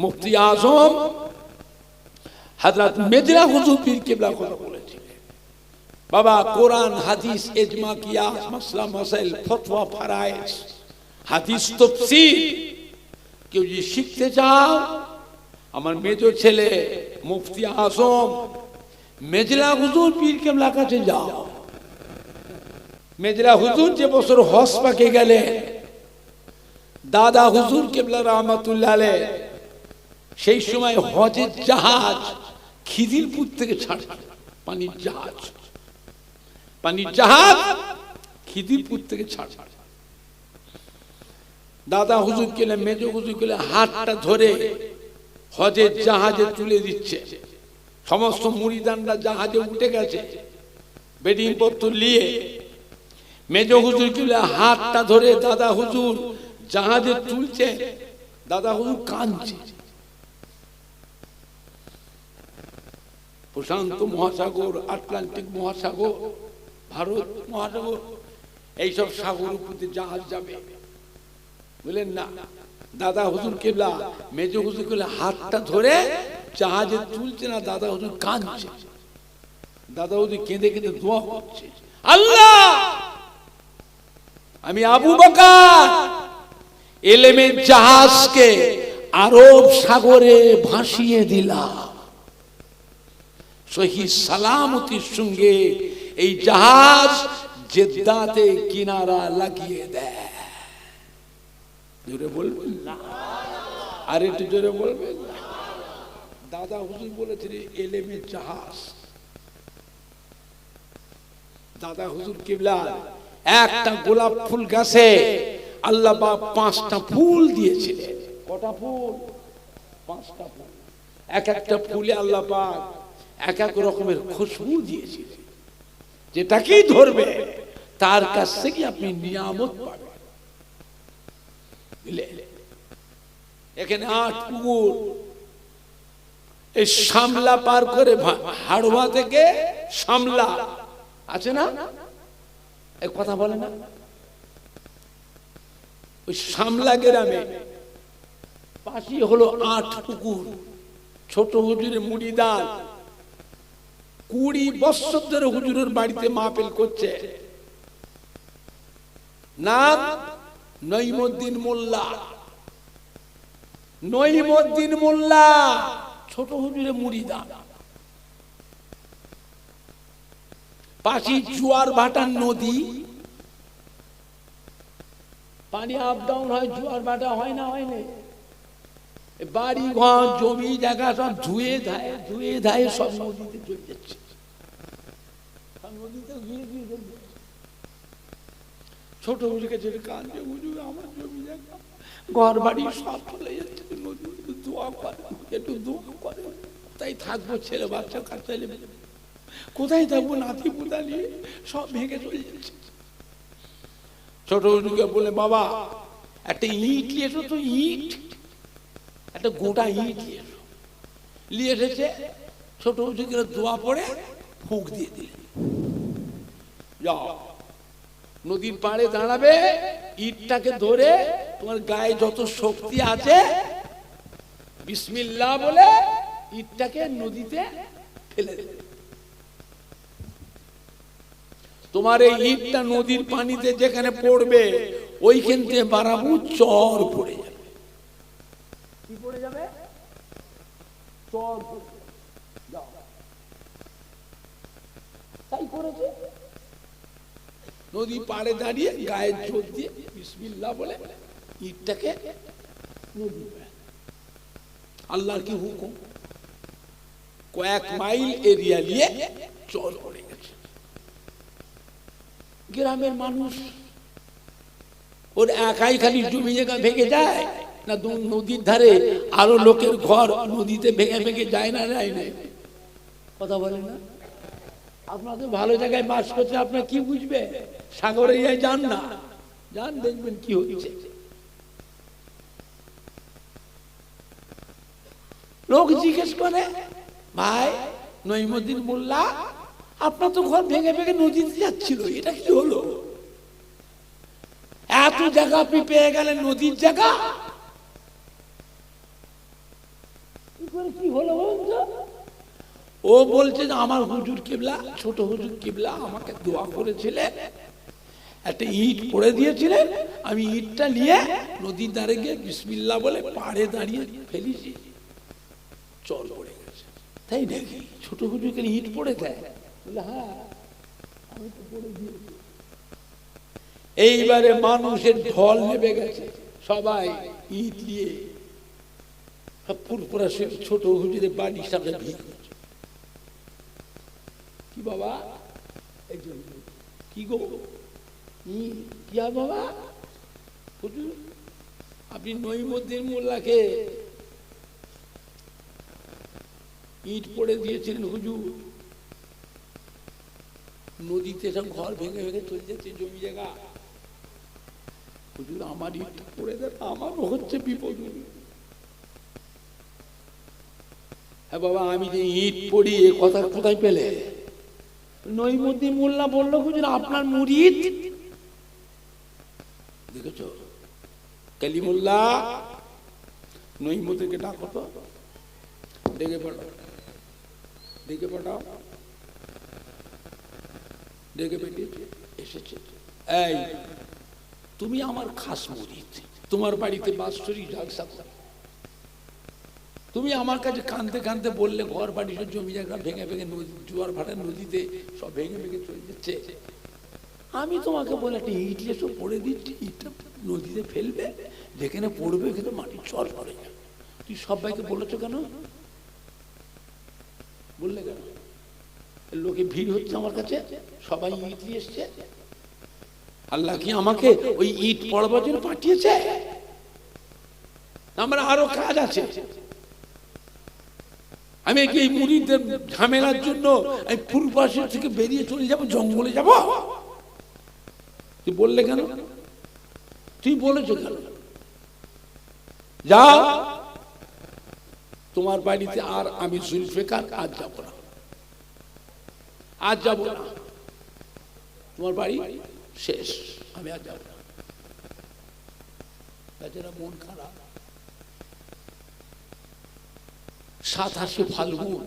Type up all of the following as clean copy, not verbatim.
মুফতি আজম হযরত মির্জা হুজুর পীর কিবলা কথা বলেছিলেন, বাবা কোরআন হাদিস ইজমা কিয়াস মাসলা মাসাইল ফতোয়া ফারায়েজ হাদিস তাফসীর কেউ যদি শিখতে চাও আমার মেজো ছেলে মুফতি আজম মির্জা হুজুর পীর কিবলা কাছে যাও। মির্জা হুজুর যে বছর হজ পাকে গেলেন, দাদা হুজুর কিবলা রহমাতুল্লাহ আলাইহি সেই সময় হজের জাহাজ খিদিরপুর থেকে ছাড়ে, পানির জাহাজ খিদিরপুর থেকে ছাড়ে। দাদা হুজুর কেলে মেজো হুজুর কেলে হাতটা ধরে হজের জাহাজে তুলে দিচ্ছে। সমস্ত মুরিদানরা জাহাজে উঠে গেছে বেডিং পত্র নিয়ে। মেজো হুজুর কেলে হাতটা ধরে দাদা হুজুর জাহাজে তুলছে, দাদা হুজুর কাঁদছে। প্রশান্ত মহাসাগর, আটলান্টিক মহাসাগর, ভারত মহাসাগর, এইসব সাগর উপরে জাহাজ যাবে বলেন না। দাদা হুজুর কেবলা মেজো হুজুর কেবলা হাতটা ধরে জাহাজে তুলছে না, দাদা হুজুর কাঁদছে। দাদা হুজুর কেঁদে কেঁদে দোয়া করছে, আল্লাহ আমি আবু বকর ইলমের জাহাজকে আরব সাগরে ভাসিয়ে দিলাম, সহি সালামতির সঙ্গে এই জাহাজ জেদ্দাতে কিনারা লাগিয়ে দেয়। জোরে বলবেন না, আর একটু জোরে বলবেন না। দাদা হুজুর বলেছিলেন ইলমের জাহাজ। দাদা হুজুর কিবলা একটা গোলাপ ফুল গাছে আল্লাহ পাক 5টা ফুল দিয়েছিলেন। কটা ফুল? 5টা ফুল। এক একটা ফুলে আল্লাহ পাক এক এক রকমের খুশবু দিয়েছিলেন, যেটাকেই ধরবে তার কাছ থেকে আপনি নিয়ামত পাবেন। এখানে 8 পুকুর, এই শামলা পার করে হাড়োয়া থেকে শামলা আছে না, এক কথা বলে না, ওই শামলা গ্রামে পাশে হলো 8 পুকুর। ছোট হুজুরের মুরিদান 20 বছর ধরে হুজুরের বাড়িতে মাহফিল করছে। নাম নঈমুদ্দিন মোল্লা। নঈমুদ্দিন মোল্লা ছোট হুজুরের মুরিদান। পাশে জোয়ার ভাটার নদী, পানি আপ ডাউন হয়, জোয়ার ভাটা হয় না, হয় না। বাড়ি ঘর জমি জায়গা সব ধুয়ে ধায়ে সব নদীতে চলে যাচ্ছে। ছোট হুজুরকে যেটা কাঁদছে, হুজুর আমার জমি জায়গা ঘর বাড়ি সব চলে যাচ্ছে, নদীতে দোয়া করে, একটু দোয়া করে। তাই থাকবো, ছেলে বাচ্চা কাছে কোথায় থাকবো, নাতি পুতা নিয়ে সব ভেঙে চলে যাচ্ছে। ছোট হুজুরকে বলে, বাবা একটা ইট নিয়ে এসো তো, ইট একটা গোটা ইট নিয়ে এসেছে। ছোট হুজুরকে দোয়া পড়ে ফুঁক দিয়ে দিলে, যাও নদীর পাড়ে দাঁড়াবে, ইটটাকে ধরে তোমার গায়ে যত শক্তি আছে বিসমিল্লাহ বলে ইটটাকে নদীতে ফেলে দেবে। তোমার এই ইটটা নদীর পানিতে যেখানে পড়বে ওইখান থেকে বাড়াবো চর পড়ে যাবে। কি পড়ে যাবে? চর পড়ে যাবে। তাই করেছে। নদী পাড়ে দাঁড়িয়ে গায়ে জোর দিয়ে বিসমিল্লাহ বলে ইটটাকে নদী, আল্লাহর কি হুকুম, কয়েক মাইল এরিয়া নিয়ে চর পড়ে গেছে। গ্রামের মানুষ ওর একাই খালি জমি জায়গা ভেঙে যায় না, নদীর ধারে আরো লোকের ঘর নদীতে ভেঙে ভেঙে যায় না, যায় না, কথা বলে না। আপনাদের ভালো জায়গায় বাস করছে, আপনার কি বুঝবে? সাগরে যান না, যান দেখবেন কি হচ্ছে। লোক জিজ্ঞেস করে, ভাই নঈমুদ্দিন মোল্লা আপনার তো ঘর ভেঙে ভেঙে নদীতে যাচ্ছিল, এটা কি হলো? এত জায়গা আপনি পেয়ে গেলেন নদীর জায়গা, কি হলো বলতো? ও বলছে যে আমার হুজুর কিবলা, ছোট হুজুর কিবলা আমাকে দোয়া করেছিলেন, একটা ইট পড়ে দিয়েছিলেন, আমি ইটটা নিয়ে নদীর ধারে গিয়ে বিসমিল্লাহ বলে পাড়ে দাঁড়িয়ে ফেলেছি, চল পড়ে গেছে। তাই নাকি? ছোট হুজুরকে ইট পড়ে দেয়? বলে হ্যাঁ, আমি তো পড়ে দিয়েছি। এইবারে মানুষের ঢল নেমে গেছে, সবাই ইট নিয়ে পুরপুরা ছোট হুজুরের বাড়ির সামনে ভিড় করছে। কি বাবা, কি গো, কি বাবা? হুজুর আপনি নঈমুদ্দিন মোল্লাকে ইট পড়ে দিয়েছিলেন হুজুর, নদীতে সব ঘর ভেঙে ভেঙে চলে যাচ্ছে, জমি জায়গা। হুজুর আমার ইট পড়ে দেন, আমারও হচ্ছে বিপদ। হ্যাঁ বাবা, আমি যে ইট পড়ি এ কথা কোথায় পেলে? নঈমুদ্দিন মোল্লা বললো হুজুর আপনার মুরিদ, দেখেছো কালিমুল্লাহ, নঈমুদ্দিনকে ডাকো তো, ডেকে পাঠাও, ডেকে পাঠাও, ডেকে পাঠিয়েছে, এসেছে। এই তুমি আমার খাস মুরিদ, তোমার বাড়িতে বাৎসরিক জলসা করে, তুমি আমার কাছে কাঁদতে কাঁদতে বললে ঘর বাড়ি সব জমি জায়গা ভেঙে ভেঙে নদী, জোয়ার ভাটার নদীতে সব ভেঙে ভেঙে চলে যাচ্ছে। আমি তোমাকে বলে একটা ইট এসে পড়ে দিচ্ছি, ইটটা নদীতে ফেলবে, যেখানে পড়বে কিন্তু মাটির চর পড়ে যাবে। তুই সবাইকে বলেছো কেন? বললে কেন? লোকে ভিড় হচ্ছে আমার কাছে, সবাই ইট নিয়ে এসছে। আল্লাহ কি আমাকে ওই ইট পড়বার জন্য পাঠিয়েছে? আমার আরো কাজ আছে। আমি কি এই মুরিদদের ঝামেলার জন্য আমি পূর্বাসের থেকে বেরিয়ে চলে যাব, জঙ্গলে যাব? তুই বললে কেন? তুই বলেছো কেন? যাও তোমার বাড়িতে, আর আমি জুলফিকার আজ যাব না, আজ যাব না, তোমার বাড়ি শেষ, আমি আর যাব না। বেচারা মন খারাপ। 27 ফাল্গুন,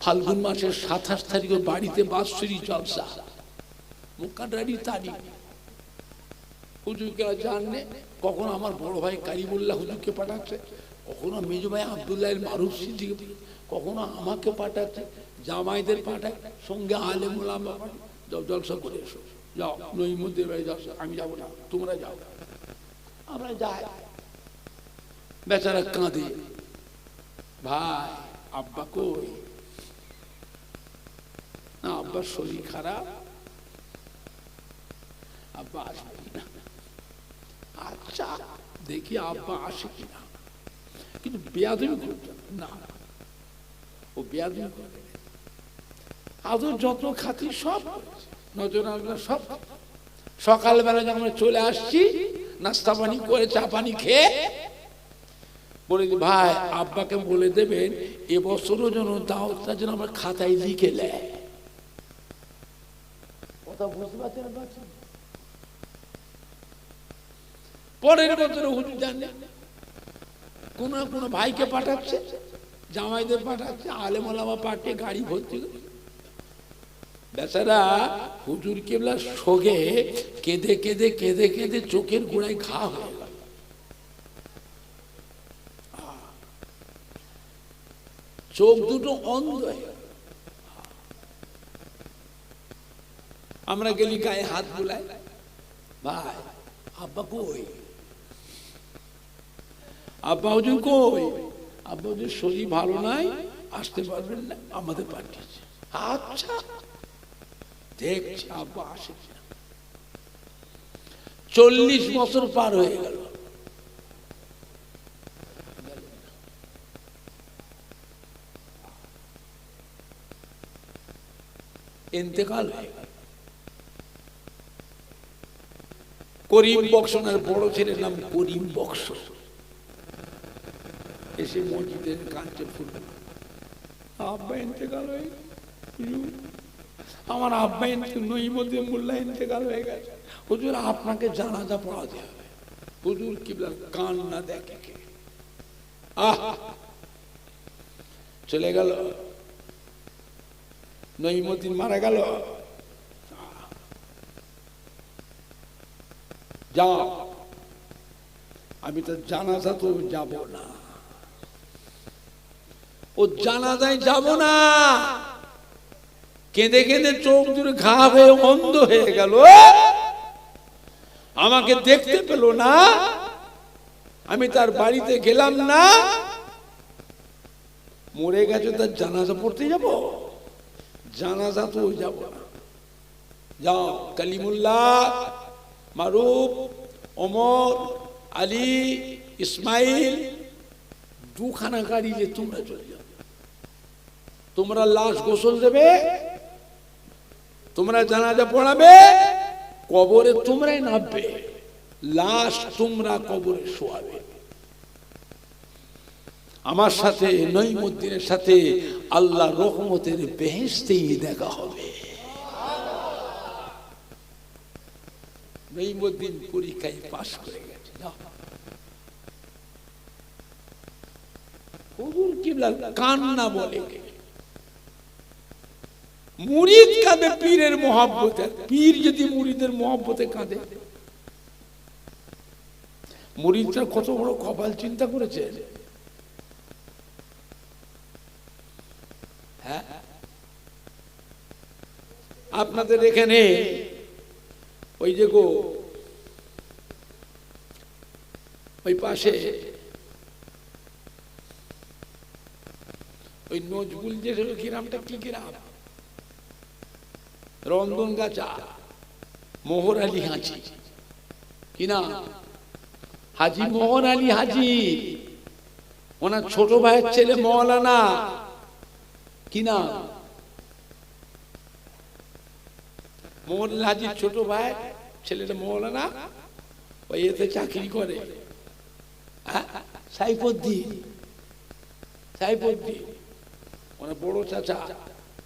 ফাল্গুন মাসের 27 তারিখে বাড়িতে বাৎসরিক জলসা, মুকাদ্দারি তারিখ। হুজুরকে জানলে কখন আমার বড় ভাই কারিমুল্লাহ হুজুরকে পাঠাচ্ছে, কখনো মেজ ভাই আব্দুল্লাহ মারুফ সিদ্দিক, কখনো আমাকে পাঠাচ্ছে, জামাইদের পাঠায়, সঙ্গে আলেম ওলামা পাঠায়, যাও জলসা করে এসো, যাও নঈমুদ্দিন ভাই জলসা, আমি যাবো না, তোমরা যাও। আমরা যাই, বেচারা কাঁদে, ভাই আব্বা কই? না আব্বার শরীর খারাপ, আব্বা আসবে কিনা। আচ্ছা দেখি আব্বা আসে কিনা, কিন্তু বেয়াদবি করবে না, ও বেয়াদবি করবে। আদর যত্ন খাতির সব নজর রাখবে, সব। সকালবেলা যখন আমরা চলে আসছি, নাস্তা পানি করে চা পানি খেয়ে বলে দি ভাই আব্বাকে বলে দেবেন এবছরও যেন দাওয়াতটা যেন আমরা খাতায় লিখে নেয়। কথা বুঝতে পারছেন? পরের বছর হুজুর জানে কোন কোন ভাইকে পাঠাচ্ছে, জামাইদের পাঠাচ্ছে, আলেম ওলামা পাঠিয়ে গাড়ি ভর্তি করে। বেচারা হুজুর কেবলা শোকে কেঁদে কেঁদে কেঁদে কেঁদে চোখের গোড়ায় ঘা হয়ে গেল। চোখ দুটো অন্ধ হয়ে গেল। আমরা গেলি গায়ে হাত বুলাই, ভাই আব্বা কই? আব্বা হুজুর কই? আব্বা হুজুর শরীর ভালো নাই, আসতে পারবেন না, আমাদের পাঠিয়েছে। আচ্ছা দেখছি আব্বা আসে কিনা। 40 বছর পার হয়ে গেল, ইন্তেকাল হয়ে গেল। করিম বক্সনের বড় ছেলের নাম করিম বক্স এসে মসজিদের কাঁচে ফুল, আব্বা ইন্তেকাল হয়ে গেল। আমার আব্বা নঈমুদ্দিন মোল্লা ইন্তেকাল হয়ে গেছে, হুজুর আপনাকে জানাজা পড়াতে হবে। হুজুর কিবলা কান না দেখে কে, চলে গেল, নঈমুদ্দিন মারা গেল। যাও, আমি তো জানাজা তো যাব না, ও জানাজায় যাব না। কেঁদে কেঁদে চোখ জুড়ে ঘা হয়ে অন্ধ হয়ে গেল, আমাকে দেখতে পেল না, আমি তার বাড়িতে গেলাম না। মরে গেছে, তার জানাজা পড়তে যাব? জানাজা তো যাব না। যাও, কালিমুল্লাহ, মারুফ, ওমর, আলী, ইসমাইল, দুখানা গাড়ি যে তোমরা চলে যাও, তোমরা লাশ গোসল দেবে, তোমরা জানাজা পড়াবে, কবরে তোমরাই নামবে, লাশ তোমরা কবরে শোয়াবে। আমার সাথে নঈমুদ্দিনের সাথে আল্লাহ রহমতের বেহেশতেই দেখা হবে। নঈমুদ্দিন পরীক্ষায় পাশ করে গেছে। হুজুর কিবলা কান্না বলে, মুরিদ কাঁদে পীরের মহব্বতে, পীর যদি মুরিদের মহব্বতে কাঁদে, মুরিদরা কত বড় কপাল চিন্তা করেছে। হ্যাঁ, আপনাদের এখানে ওই যে গো, ওই পাশে ওই নজবুল যে গ্রামটা, কি গ্রাম? রন্ধন গাছা, মোহর আলী হাজি, কি না? হাজি মোহর আলী হাজি, ওনার ছোট ভাইয়ের ছেলে মৌলানা, কি না? মোহর আলী হাজির ছোট ভাই ছেলেটা মৌলানা, ওই এতে চাকরি করে। সাইফুদ্দিন, সাইফুদ্দিন ওনার বড় চাচা,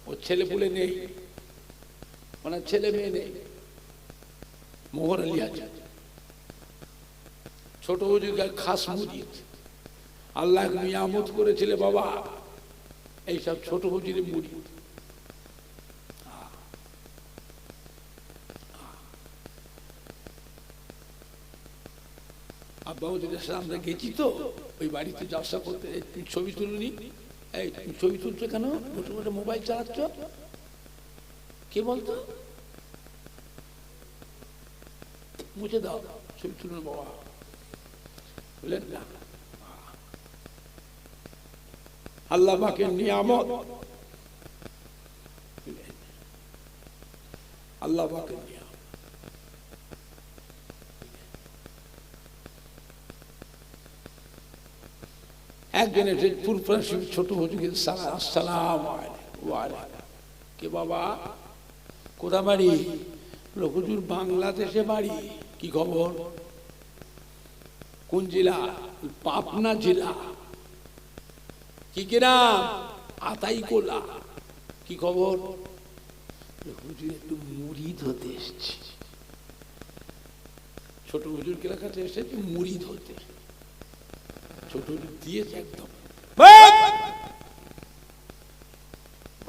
ওর ছেলে পুলে নেই, ওনার ছেলে মেয়ে নেই। মোহর আলী হাজি ছোট হুজুরের খাস মুরিদ, আল্লাহ নিয়ামত করেছিল বাবা, এইসব ছোট হুজুরের মুরিদ। আব্বা হুজুরের সাথে আমরা গেছি তো ওই বাড়িতে জলসা করতে। ছবি তুলুনি, এই ছবি তুলছো কেন? বসে বসে মোবাইল চালাচ্ছ? কে বলতো? মুছে দাও, ছবি তুলুন বাবা, বললেন না। আল্লাহ পাকের নিয়ামত, আল্লাহ পাকের নিয়ামত। একজনের ছোট হুজুর, আসসালাম কে বাবা, কোথা বাড়ি? হুজুর বাংলাদেশে বাড়ি। কি খবর? কোন জেলা? পাবনা জেলা। কি গ্রাম? আতাইকোলা। কি খবর? হুজুর একটু মুরিদ হতে এসেছি। ছোট হুজুর কেলাকাতে এসেছে মুরিদ হতে। ছোট হুজুর দিয়েছে একদম,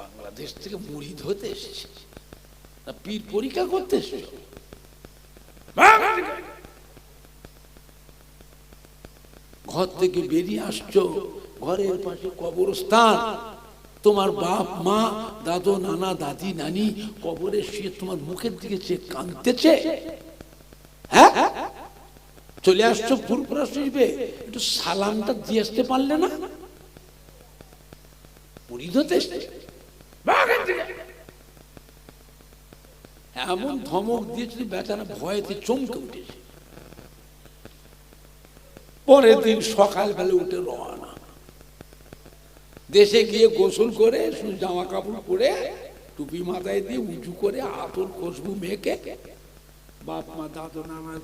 বাংলাদেশ থেকে মুরিদ হতে এসেছে না পীর পরীক্ষা করতে এসেছে? ঘর থেকে বেরিয়ে আসছো, ঘরের পাশে কবরস্থান, তোমার বাপ মা দাদু নানা দাদি নানি কবরে শুয়ে তোমার মুখের দিকে চেয়ে কাঁদতেছে। হ্যাঁ, চলে আসছো ফুরফুরা শরীফে, একটু সালামটা দিয়ে আসতে পারলে না? মুরিদ হতে এসেছে। এমন ধমক দিয়েছিল বেচারা ভয়েতে চমকে উঠেছে। পরের দিন সকালবেলা উঠে রওনা, দেশে গিয়ে গোসল করে জামা কাপড় পরে টুপি মাথায় দিয়ে উঁচু করে আতর খুশবু মেখে বাপ মা দাদু নানার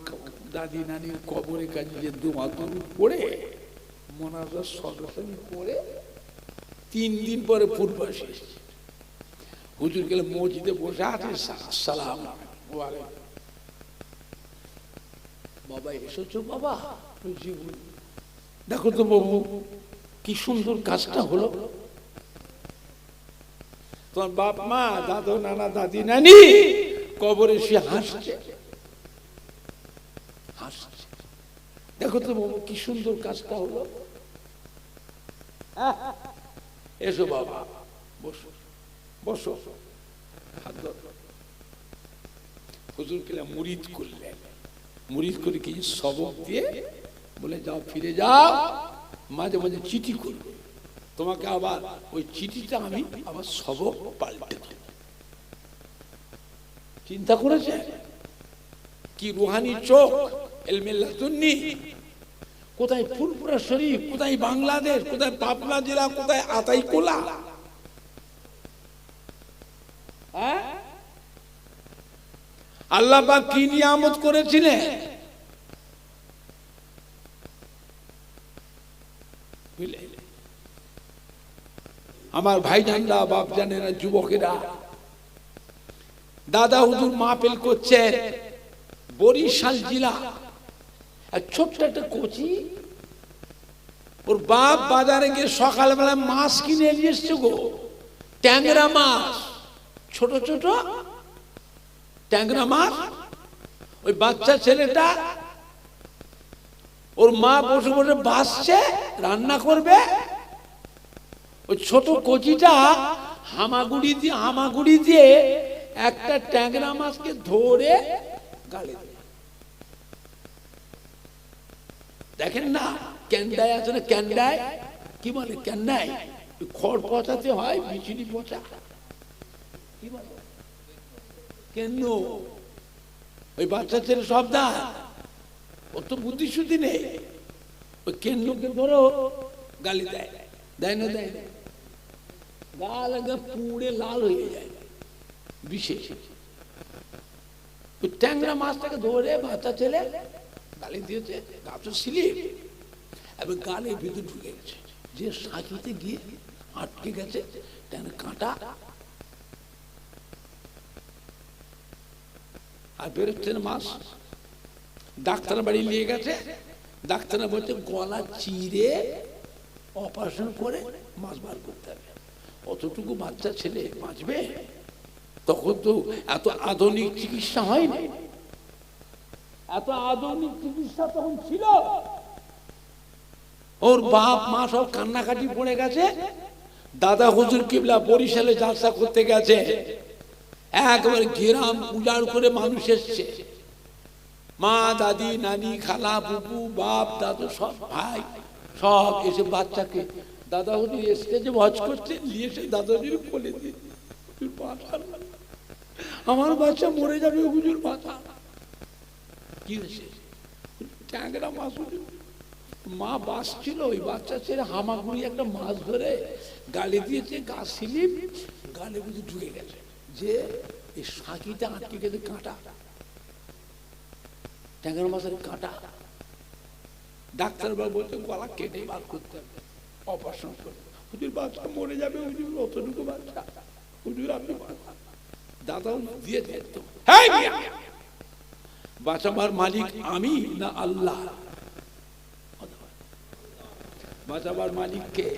দাদি নানির কবরের কাছে যে আতর পরে মোনাজাত সরাসরি করে 3 দিন পরে ফুরফুরা এসেছে। হুজুর গেলে মসজিদে বসে আছে, আসসালাম বাবা, এসেছো বাবা? দেখো তো বাবু কি সুন্দর কাজটা হলো, তোমার বাপ মা, দাদু নানা, দাদি নানি কবরে সে হাসছে হাসছে। দেখো তো কি সুন্দর কাজটা হলো। এসো বাবা, বসো বসো। হুজুর কিলা মুরিদ করলেন, মুরিদ করে কি সবক দিয়ে বলে যাও, ফিরে যাও, মাঝে মাঝে চিঠি করবে তোমাকে, আবার ওই চিঠিটা আমি আবার সবক পাল্টে দেব। চিন্তা করেছে কি রুহানি চোখ, এলমে লাদুন্নি। কোথায় ফুলপুরা শরীফ, কোথায় বাংলাদেশ, কোথায় পাবনা জেলা, কোথায় আতাইকোলা। আল্লাহ পাক কি নিয়ামত করেছিলেন। আমার ভাইজানরা, বাপ জানেরা, যুবকেরা, দাদা হুজুর মাহফিল করছেন বরিশাল জেলা। ছোট্ট একটা কোচি, ওর বাপ বাজারে গিয়ে সকালবেলা মাছ কিনে নিয়ে এসছে গো, ট্যাংরা মাছ, ছোট ছোট ট্যাংরা মাছ। ওই বাচ্চা ছেলেটা, ওর মা বসে বসে বাসছে, রান্না করবে। ওই ছোট কচিটা হামাগুড়ি দিয়ে একটা ট্যাংরা মাছকে ধরে গালে দেয়। দেখেন না, ক্যান্ডায় আছে না, ক্যান্ডায় কি বলে, ক্যান্ডায় খড় পচাতে হয়, বিচুলি পচা কি বলে, কেন? ওই বাচ্চা ছেলে সব দায়, ওর তো বুদ্ধি শুদ্ধি নেই। ওই কেন্দ্রকে ধরো গালি দেয়, দেয় না, দেয় না, গাল একদম পুড়ে লাল হয়ে যায়। বিশেষ ওই ট্যাংরা মাছটাকে ধরে বাচ্চা ছেলে গালি দিয়েছে, গাছ স্লিপ, এবার গালের ভিতরে ঢুকে গেছে, যে সাঁকিতে গিয়ে আটকে গেছে কাঁটা, আর বেরোচ্ছে না মাছ। ডাক্তার বাড়ি নিয়ে গেছে, ডাক্তার বলছে গলা চিরে অপারেশন করে মাছ বার করতে হবে। অতটুকু বাচ্চা ছেলে বাঁচবে? তখন তো এত আধুনিক চিকিৎসা হয়নি, এত আধুনিক চিকিৎসা তখন ছিল। ওর বাপ মা সব কান্নাকাটি পড়ে গেছে। দাদা হুজুর কিবলা বরিশালে জালসা করতে গেছে, একবার গ্রাম উজাড় করে মানুষ এসছে, মা, দাদি, নানি, খালা, বুবু, বাপ, দাদু, সব ভাই সব এসে বাচ্চাকে দাদা হুজুর স্টেজে ওয়াজ করছে, নিয়ে এসে দাদা হুজুর বলে দিয়ে, আমার বাচ্চা মরে যাবে হুজুর, বাঁচা। কি হয়েছে? ট্যাংরা মাছ। মা বাঁচছিল, ওই বাচ্চা ছেড়ে হামাগুড়ি একটা মাছ ধরে গালে দিয়েছে, গা স্লিপ, গালে বুঝে ঢুকে গেছে, যে এই সাঁকিটা আটকে গেছে, কাঁটা, ট্যাংরা মাছের কাঁটা। ডাক্তার বাবু বলতে গলা কেটে বার করতে হবে, অপারেশন করতে। হুজুর বাচ্চা মরে যাবে হুজুর, অতটুকু বাচ্চা হুজুর, আপনি দাদা দিয়ে যেত। বাঁচাবার মালিক আমি না আল্লাহ? বাঁচাবার মালিক কে?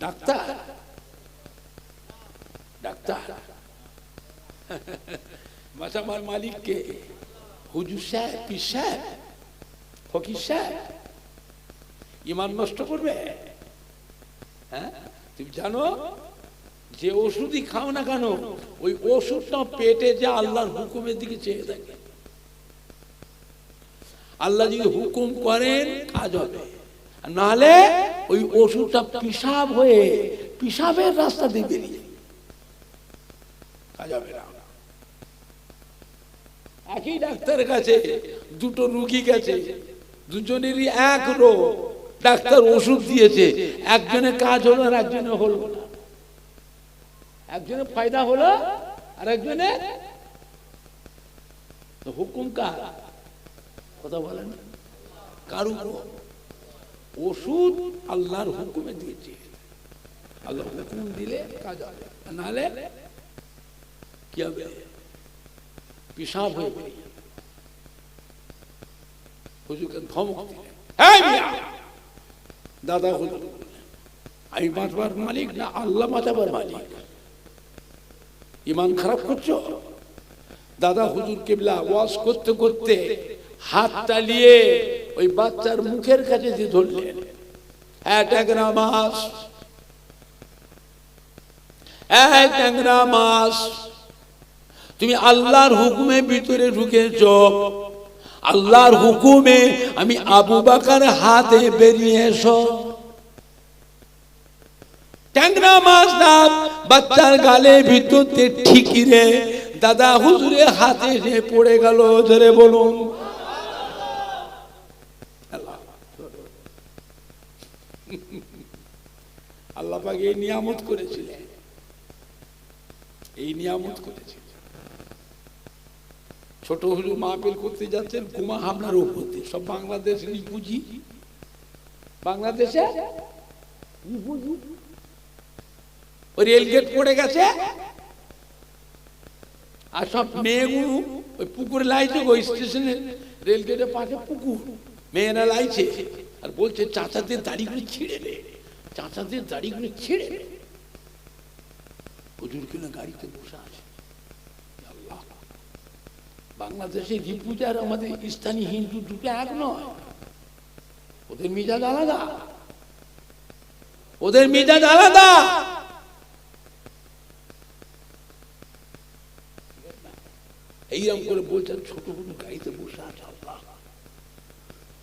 ডাক্তার? ডাক্তার বাঁচাবার মালিক কে? হুজুর সাহেব, পীর সাহেব, ফকির সাহেব? ইমান নষ্ট করবে? হ্যাঁ, তুমি জানো যে ওষুধই খাও না কেন, ওই ওষুধটা পেটে যে আল্লাহর হুকুমের দিকে চেয়ে থাকে। আল্লাহ যদি হুকুম করেন কাজ হবে, নাহলে ওই ওষুধটা পিসাব হয়ে পিসাবের রাস্তা দিয়ে বেরিয়ে কাজ হবে না। একই ডাক্তারের কাছে দুটো রুগী গেছে, দুজনেরই এক রোগ, ডাক্তার ওষুধ দিয়েছে, একজনের কাজ হলো আর একজনের হলো না। একজনের ফায়দা হলো আর একজনের হুকুম কার? কথা বলেন, কার হুকুম? ওষুধ আল্লাহর হুকুমে দিয়েছে, আল্লাহ হুকুম দিলে কাজ হবে, নাহলে কি হবে? পিসাব হয়ে বেরিয়ে। হুজুরকে ধমক দিলেন, দাদা হুজুর আমি বাঁচবার মালিক না আল্লাহ বাঁচাবার মালিক? ইমান খারাপ করছো? দাদা হুজুর কিবলা ওয়াজ করতে করতে হাত টালিয়ে ওই বাচ্চার মুখের কাছে দিয়ে ধরলেন, ট্যাংরা মাছ, ট্যাংরা মাছ, তুমি আল্লাহর হুকুমে ভিতরে ঢুকেছ, আল্লাহর হুকুমে আমি আবু বকর হাতে বেরিয়ে এসো। ট্যাংরা মাছ দাঁত বাচ্চার গালে ভিতরতে ঠিকই রে দাদা হুজুরের হাতে এসে পড়ে গেল। ধরে বলুন আল্লাহ পাক এই নিয়ামত করেছিলেন, এই নিয়ামত করেছিলেন। ছোট হুজুর মাহফিল করতে যাচ্ছেন, গুমা হামলার উপর দিয়ে সব বাংলাদেশ রিফিউজি, বাংলাদেশে রিফিউজি, ওই রেলগেট পড়ে গেছে আর সব মেয়েগুলো ওই পুকুরে লাইছে, ওই স্টেশনের রেলগেটের পাশে পুকুর, মেয়েরা লাইছে আর বলছে চাচাদের দাড়িগুলো ছিঁড়ে নে, চাচাদের দাড়িগুলো ছিঁড়ে নে। হুজুর কিনা গাড়িতে বসে আছে। আল্লাহ, বাংলাদেশের রিফিউজি আর আমাদের স্থানীয় হিন্দু দুটো এক নয়, ওদের মিজাজ আলাদা, ওদের মিজাজ আলাদা। এইরকম করে বলছেন, ছোট ছোট গাড়িতে বসে আছে। আল্লাহ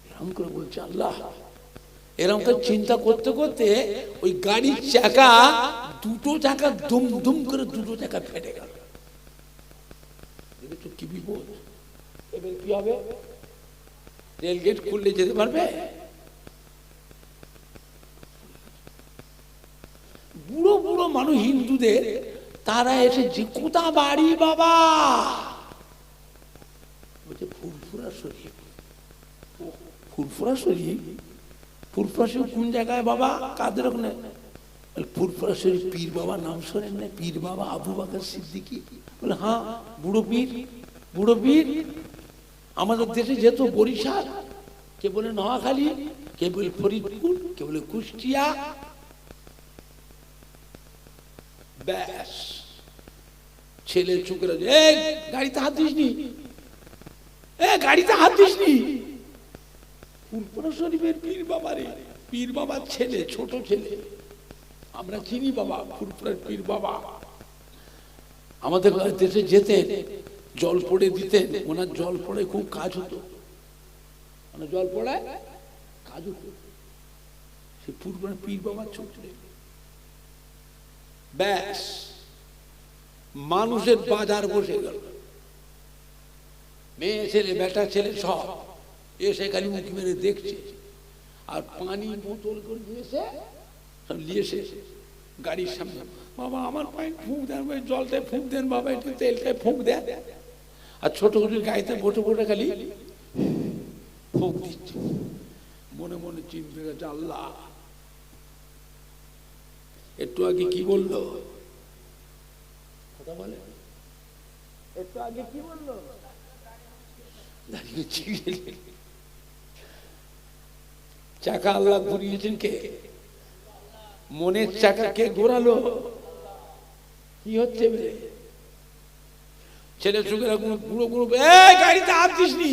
এরকম করে বলছে, আল্লাহ এরকম করে চিন্তা করতে করতে ওই গাড়ির চাকা, দুটো চাকা দুম দুম করে দুটো চাকা ফেটে গেল। কি বিপদ, এবার কি হবে? রেলগেট খুললে যেতে পারবে? বুড়ো বুড়ো মানুষ হিন্দুদের, তারা এসে যে কোথা বাড়ি বাবা, বলছে ফুরফুরা শরীফ। ফুরফুরা শরীফ? ফুরফুরা শরীফ কোন জায়গায় বাবা? কাদের ওখানে? ফুরফুরা শরীফ পীর বাবা নাম শোনেন না? পীর বাবা আবু বকর সিদ্দিকী। বলে হ্যাঁ, বুড়ো পীর, বুড়ো পীর। আমাদের দেশে যেত বরিশাল, কে বলে নোয়াখালী, কে বলে ফরিদপুর, কে বলে কুষ্টিয়া। ব্যাস, ছেলে চুকরা, এই গাড়িতে হাত দিসনি, গাড়িতে হাত দিসনি। ফুরফুরা শরীফের পীর বাবা রে, পীর বাবার ছেলে, ছোট ছেলে, আমরা চিনি বাবা, ফুরফুরার পীর বাবা। আমাদের দেশে যেতেন, জল পড়ে দিতেন, ওনার জল পড়ে খুব কাজ হতো, ওনার জল পড়ায় কাজ হতো। সে ফুরফুরার পীর বাবার ছোট। ব্যাস, মানুষের বাজার বসে গেল, মেয়ে ছেলে বেটা ছেলে সব এসে খালি মুখ মেরে দেখছে। আর পানি বোতল করে দিয়েছে, সব নিয়েছে গাড়ির সামনে। বাবা আমার পায়ে ফুঁক দেন, জলটায় ফুঁক দেন বাবা, একটু তেলটায় ফুঁক দেন। আর ছোট ছোট গাড়িতে বসে বসে খালি ফুঁক দিচ্ছে, মনে মনে চিন্তা করছে, আল্লাহ একটু আগে কি বললো, কথা বলে, একটু আগে কি বললো, চাকা আল্লাহ ঘুরিয়েছেন কে? মনের চাকা কে ঘোরালো? কি হচ্ছে? ছেলে চুকেরা গুঁড়ো গুঁড়ো, গাড়িতে হাত দিসনি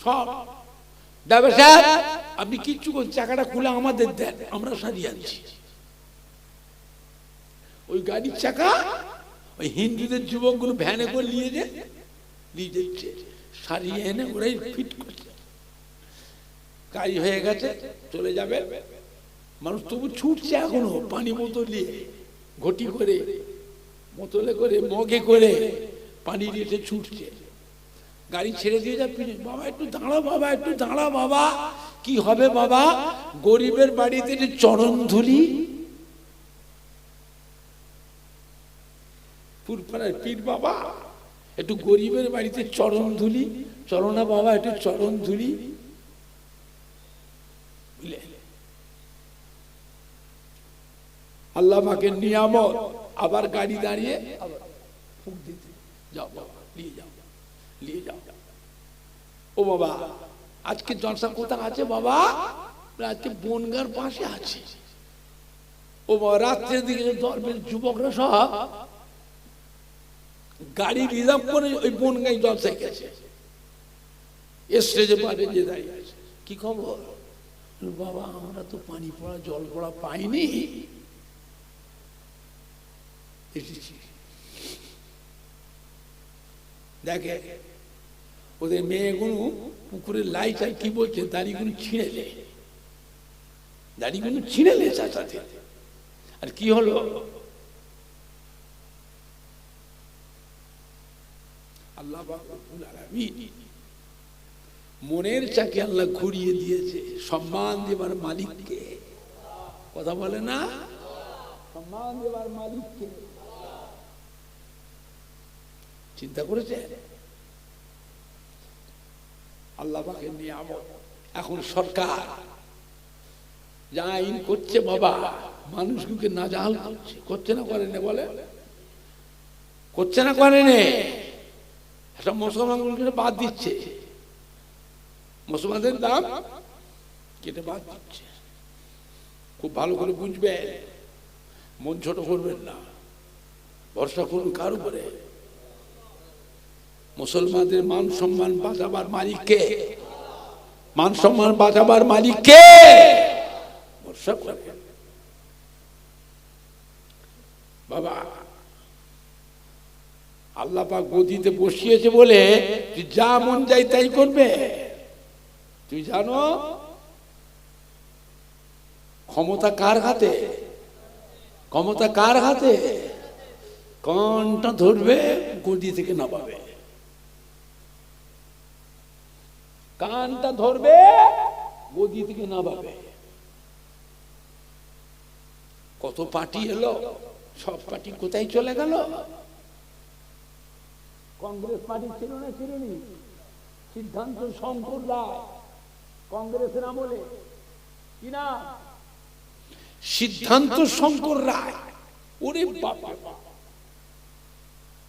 সব। ড্রাইভার সাহেব আপনি কিচ্ছু করছেন, চাকাটা খুলে আমাদের দেন, আমরা সারিয়ে আনছি। ওই গাড়ির চাকা ওই হিন্দুদের যুবকগুলো ভ্যানে করে নিয়ে যাচ্ছে, সারিয়ে এনে ওরাই ফিট করছে। গাড়ি হয়ে গেছে, চলে যাবে। মানুষ তবু ছুটছে এখনো, পানি বোতল নিয়ে, ঘটি করে, বোতলে করে, মগে করে পানি নিয়ে ছুটছে। গাড়ি ছেড়ে দিয়ে যাবে, বাবা একটু দাঁড়া, বাবা একটু দাঁড়া, বাবা কি হবে বাবা? গরিবের বাড়িতে চরণ ধুলি। ফুরফুরার পীর বাবা একটু গরিবের বাড়িতে চরণ ধুলি, চলো না বাবা একটু চরণ ধুলি। আল্লাহ পাকের নিয়ামত। আবার গাড়ি দাঁড়িয়ে ফুঁক দিতে, যাও বাবা নিয়ে যাও, নিয়ে যাও। ও বাবা আজকে জলসা কোথায় আছে বাবা? আজকে বনগার পাশে আছে। ও বাবা রাত্রের দিকে ধর্মের যুবকরা সব গাড়ি রিজার্ভ করে ওই বনগাই জলসায় গেছে, স্টেজে পারে যে দাঁড়িয়ে আছে, কি খবর? বাবা আমরা তো পানি পড়া জল পড়া পাইনি, দেখে ওদের মেয়েগুলো পুকুরের লাইট আর কি বলছে, দাড়িগুলো ছিঁড়েলে, দাড়িগুলো ছিঁড়েলে চাচাতে। আর কি হলো? আল্লাহ মনের চাকে আল্লাহ ঘুরিয়ে দিয়েছে, সম্মান দেবার মালিককে। কথা বলে না, সম্মান দেবার মালিককে চিন্তা করেছে আল্লাহ পাকের নিয়ামত। এখন সরকার যা আইন করছে বাবা, মানুষগুলোকে নাজাহাল করছে, করছে না করে না? বলে করছে না করে না? একটা মুসলমানগুলোকে বাদ দিচ্ছে, মুসলমানদের দাম কেটে বাদ দিচ্ছে। খুব ভালো করে বুঝবে, মন ছোট করবেন না, ভরসা করুন কার উপরে? মুসলমানদের মান সম্মান বাঁচাবার মালিক কে? মান সম্মান বাঁচাবার মালিক কে? ভরসা করে বাবা। আল্লাহ পাক গদিতে বসিয়েছে বলে তুই যা মন চাই তাই করবে। তুই জানো ক্ষমতা কার হাতে? ক্ষমতা কার হাতে? কানটা ধরবে, গদি থেকে নামাবে। কানটা ধরবে, গদি থেকে নামাবে। কত পার্টি এলো, সব পার্টি কোথায় চলে গেল? কংগ্রেস পার্টি ছিল না, ছিল নি? সিদ্ধান্ত শঙ্কর রায় কংগ্রেসের আমলে, কি না? সিদ্ধান্ত শঙ্কর রায়। ওরে বাবা,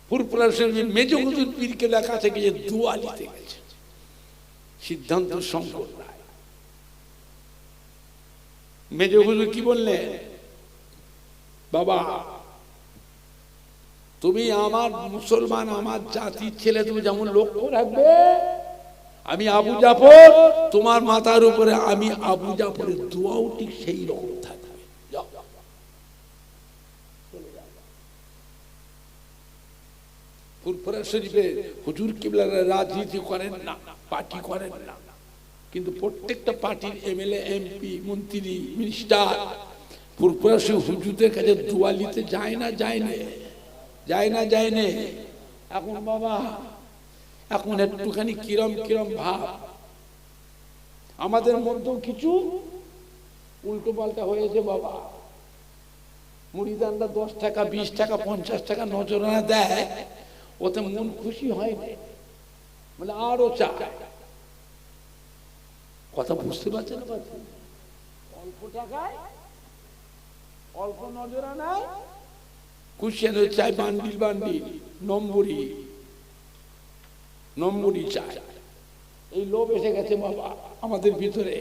ফুরফুরার মেজ হুজুর পীরকে লেখা থেকে যে দোয়া লিখতে গেছে সিদ্ধান্ত শঙ্কর রায়। মেজ হুজুর কি বললেন? বাবা তুমি আমার মুসলমান, আমার জাতির ছেলে, তুমি যেমন লক্ষ্য রাখবে, আমি আবু জাফর, তোমার মাথার উপরে আমি আবু জাফরের দোয়াও ঠিক সেই রকম থাকবে। ফুরফুরা শরীফে হুজুর কিবলারা রাজনীতি করেন না, পার্টি করেন না, কিন্তু প্রত্যেকটা পার্টির এমএলএ, এমপি, মন্ত্রী, মিনিস্টার ফুরফুরা শরীফ হুজুরদের কাছে দোয়া নিতে যায় না? যায় না? যায় না? যায় না? এখন বাবা এখন একটুখানি কিরম কিরম ভাব, আমাদের মধ্যেও কিছু উল্টো পাল্টা হয়েছে বাবা। মুড়িদানরা 10 টাকা, 20 টাকা, 50 টাকা নজরানা দেয়, ওতে মন খুশি হয় না, মানে আরো চায়। কথা বুঝতে পারছেন? অল্প টাকায়, অল্প নজরানায় খুশি চাই, বান্ডিল বান্ডিল, নম্বরি নম্বরি চায়। এই লোভ এসে গেছে বাবা আমাদের ভিতরে।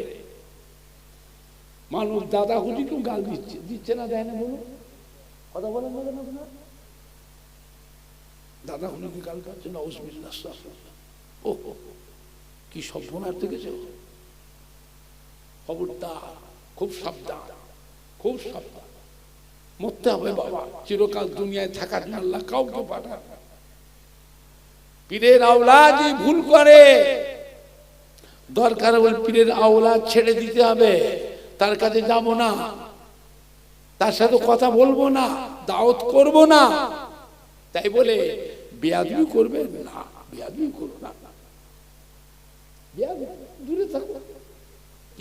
মানুষ দাদা হুজুরকেও গাল দিচ্ছে, দিচ্ছে না? দেয় না? বলুন, কথা বলেন না কেন আপনার? দাদা হুজুরকে গাল করছে না? ও কি সর্বনাশ দেখেছে! খবরদার, খুব সাবধান, খুব সাবধান, মরতে হবে বাবা। চিরকাল দুনিয়ায় থাকার জন্য আল্লাহ কাউকে পাঠান। পীরের আওলাদ যদি ভুল করে, দরকার হলে পীরের আওলাদ ছেড়ে দিতে হবে, তার কাছে যাব না, তার সাথে কথা বলবো না, দাওয়াত করব না। তাই বলে বেয়াদবি করবে না, বেয়াদবি করো না, দূরে থাকো।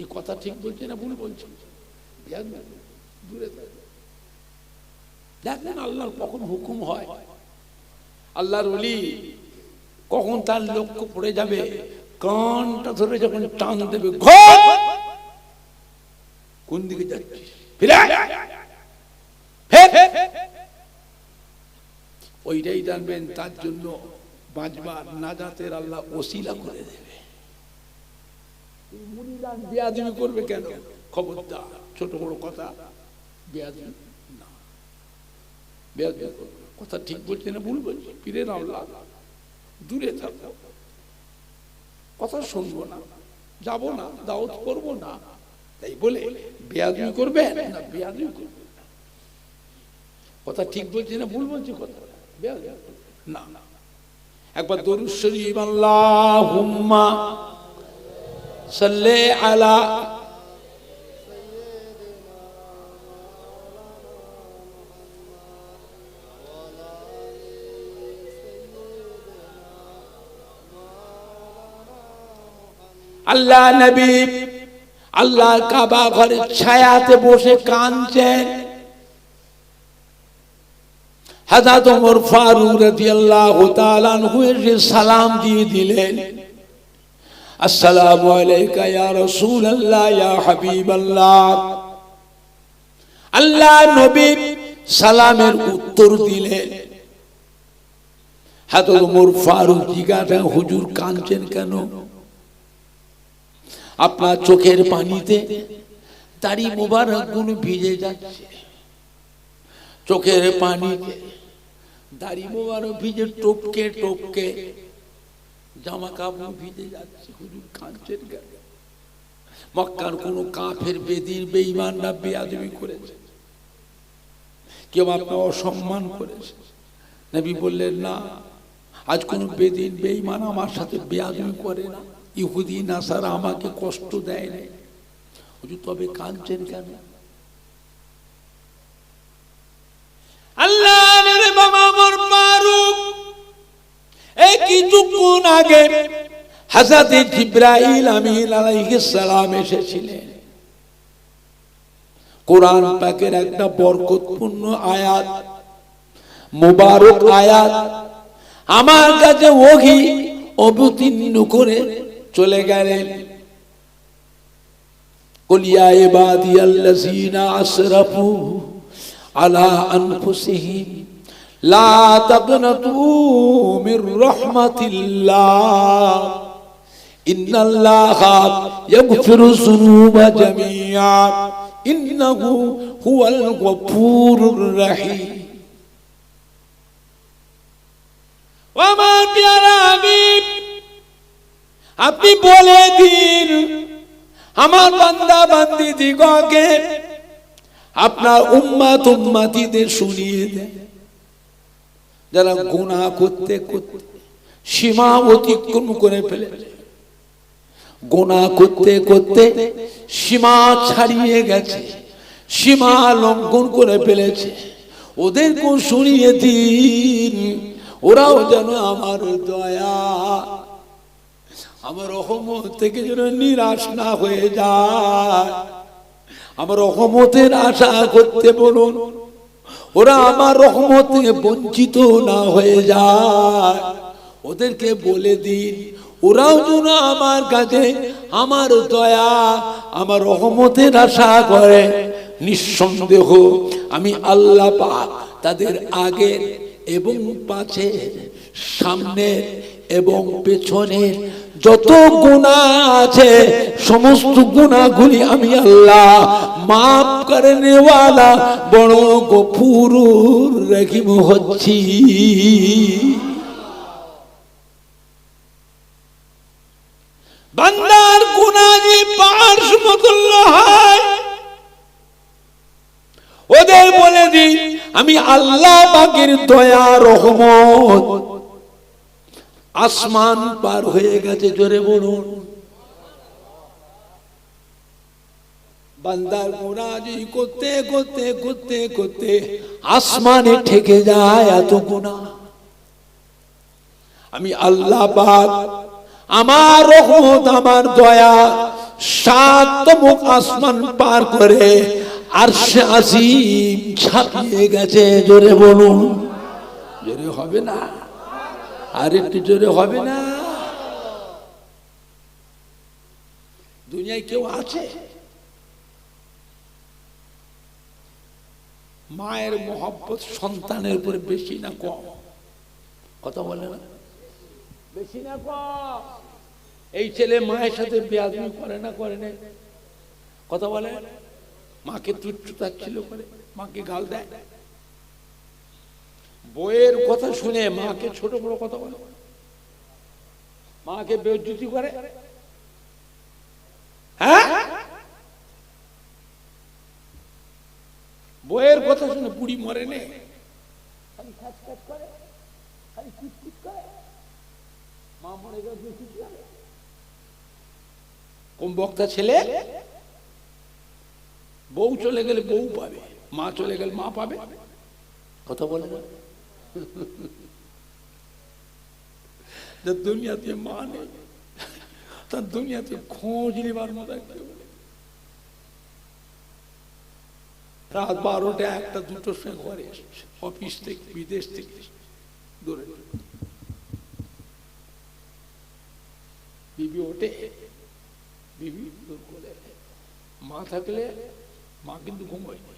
এই কথা ঠিক বলছে না ভুল বলছে? বেয়াদবি দূরে থাকো। দেখেন আল্লাহর কখন হুকুম হয়, আল্লাহর ওলি কখন তার লক্ষ্য পড়ে যাবে, কানটা ধরে যখন টান দেবে, কোন দিকে যাচ্ছিস, ওইটাই জানবেন। তার জন্য বাঁচবার নাজাতের আল্লাহ ওসিলা করে দেবে। মুরিদান বেয়াদবি করবে কেন? খবরদার, ছোট বড় কথা বেয়াদবি না। বেয়াদবি করবো না। কথা ঠিক বলছি না ভুল বলছি? পীরের আওলাদ দূরে থাকবো, কথা শুনবো না, যাবো না, দাওয়াত করবো না, তাই বলে বেয়াদবি করবেন না, বেয়াদবি করবেন না। কথা ঠিক বলছি না ভুল বলছি? কথা বেয়াদবি না। একবার দরুদ শরীফ আল্লাহুম্মা সাল্লি আলা আল্লাহ নবী আল্লাহ কাবা ঘরের ছায়াতে বসে কাঁদছেন। হযরত ওমর ফারুক রাদিয়াল্লাহু তাআলা আনহু এসে সালাম দিয়ে দিলেন, আসসালামু আলাইকা ইয়া রাসূলুল্লাহ ইয়া হাবিবাল্লাহ। আল্লাহ নবী সালামের উত্তর দিলেন। হযরত ওমর ফারুক জিজ্ঞাসা, হুজুর কাঁদছেন কেন? আপনার চোখের পানিতে দাড়ি মোবারক গুলো ভিজে যাচ্ছে, চোখের পানিতে দাড়ি মোবারক ভিজে টপকে টপকে জামা কাপড় ভিজে যাচ্ছে, হুজুর কাঁদছেন কেন? মক্কার কোন কাফের বেদিন বেঈমানরা বেয়াদবি করেছে, কেউ আপনার অসম্মান করেছে? নবী বললেন, না, আজ কোন বেদিন বেঈমান আমার সাথে বেয়াদবি করে না, ইহুদি নাসারা আমাকে কষ্ট দেয় না। হুজুর তবে কাঁদছেন কেন? আল্লাহর বাবা ওমর ফারুক এই কিছুক্ষণ আগে হযরত জিবরাইল আমিন আলাইহিস সালাম এসেছিলেন। কোরআন পাকের একটা বরকতপূর্ণ আয়াত, মুবারক আয়াত আমার কাছে ওহী অবতীর্ণ করে চলে গেলেন। কুল ইয়া ইবাদিয়াল্লাযীনা আসরাফু আলা আনফুসিহিম লা তাকনাতু মির রাহমাতিল্লাহ ইন্নাল্লাহা ইয়াগফিরু যুনুবা জামিআ ইন্নাহু হুয়াল গফুরুর রহিম। ওয়া মা প্যারা হাবিব, আপনি বলে দিন আমার বান্দা বান্দি দিগকে, আপনার উম্মত উম্মতিদের শুনিয়ে দেন, যারা গুনাহ করতে করতে সীমা অতিক্রম করে ফেলেছে, গুনাহ করতে করতে সীমা ছাড়িয়ে গেছে, সীমা লঙ্ঘন করে ফেলেছে, ওদেরকে শুনিয়ে দিন, ওরাও যেন আমার দয়া আমার রহমত থেকে যেন নিরাশ না হয়ে যায়। আমার রহমতের আশা করতে বলুন, ওরা আমার রহমত থেকে বঞ্চিত না হয়ে যায়। ওদেরকে বলে দিন, ওরাও যেন আমার কাছে আমার দয়া আমার রহমতের আশা করে। নিঃসন্দেহ আমি আল্লাহ পাক তাদের আগের এবং পাছে, সামনের এবং পেছনের যত গুনাহ আছে সমস্ত গুনাহগুলি আমি আল্লাহ মাফ করে নেওয়ালা বড় গফুরুর রহিম হচ্ছি। বান্দার গুনাহ যে পাহাড় সমতুল্য হয়, ওদের বলে দিই আমি আল্লাহ পাকের দয়া রহমত আসমান পার হয়ে গেছে। জোরে বলুন, বান্দার গুনাহ করতে করতে করতে করতে আসমানে ঠেকে যায় এত গুনাহ। আমি আল্লাহ পাক আমার রহমত আমার দয়া ৭তম আসমান পার করে আরশে আজিম ছাপিয়ে গেছে। জোরে বলুন, জোরে হবে না? আর একটু জোরে হবে না? দুনিয়ায় কেউ আছে মায়ের মহব্বত সন্তানের উপরে বেশি না কম? কথা বলে না, বেশি না কম? এই ছেলে মায়ের সাথে বেয়াদবি করে না, করে না? কথা বলে, মাকে তুচ্ছ তাচ্ছিল্য করে, মাকে গাল দেয়, বইয়ের কথা শুনে মাকে ছোট বড় কথা বলে, মাকে বেইজ্জতি করে। হ্যাঁ, বইয়ের কথা শুনে বুড়ি মরে নে, মা মরে গেল। কোন বক্তা ছেলে, বউ চলে গেলে বউ পাবে, মা চলে গেলে মা পাবে, কথা বলে না। দুনিয়াতে মা নেই, তার দুনিয়াতে খোঁজ নিবার মতো কেউ নেই। রাত 12টা 1টা 2টোর সময় ঘরে এসেছে, অফিস থেকে বিদেশ থেকে দূরে। বিবি ওঠে, বিবি দূর করে। মা থাকলে মা কিন্তু ঘুমোয়নি,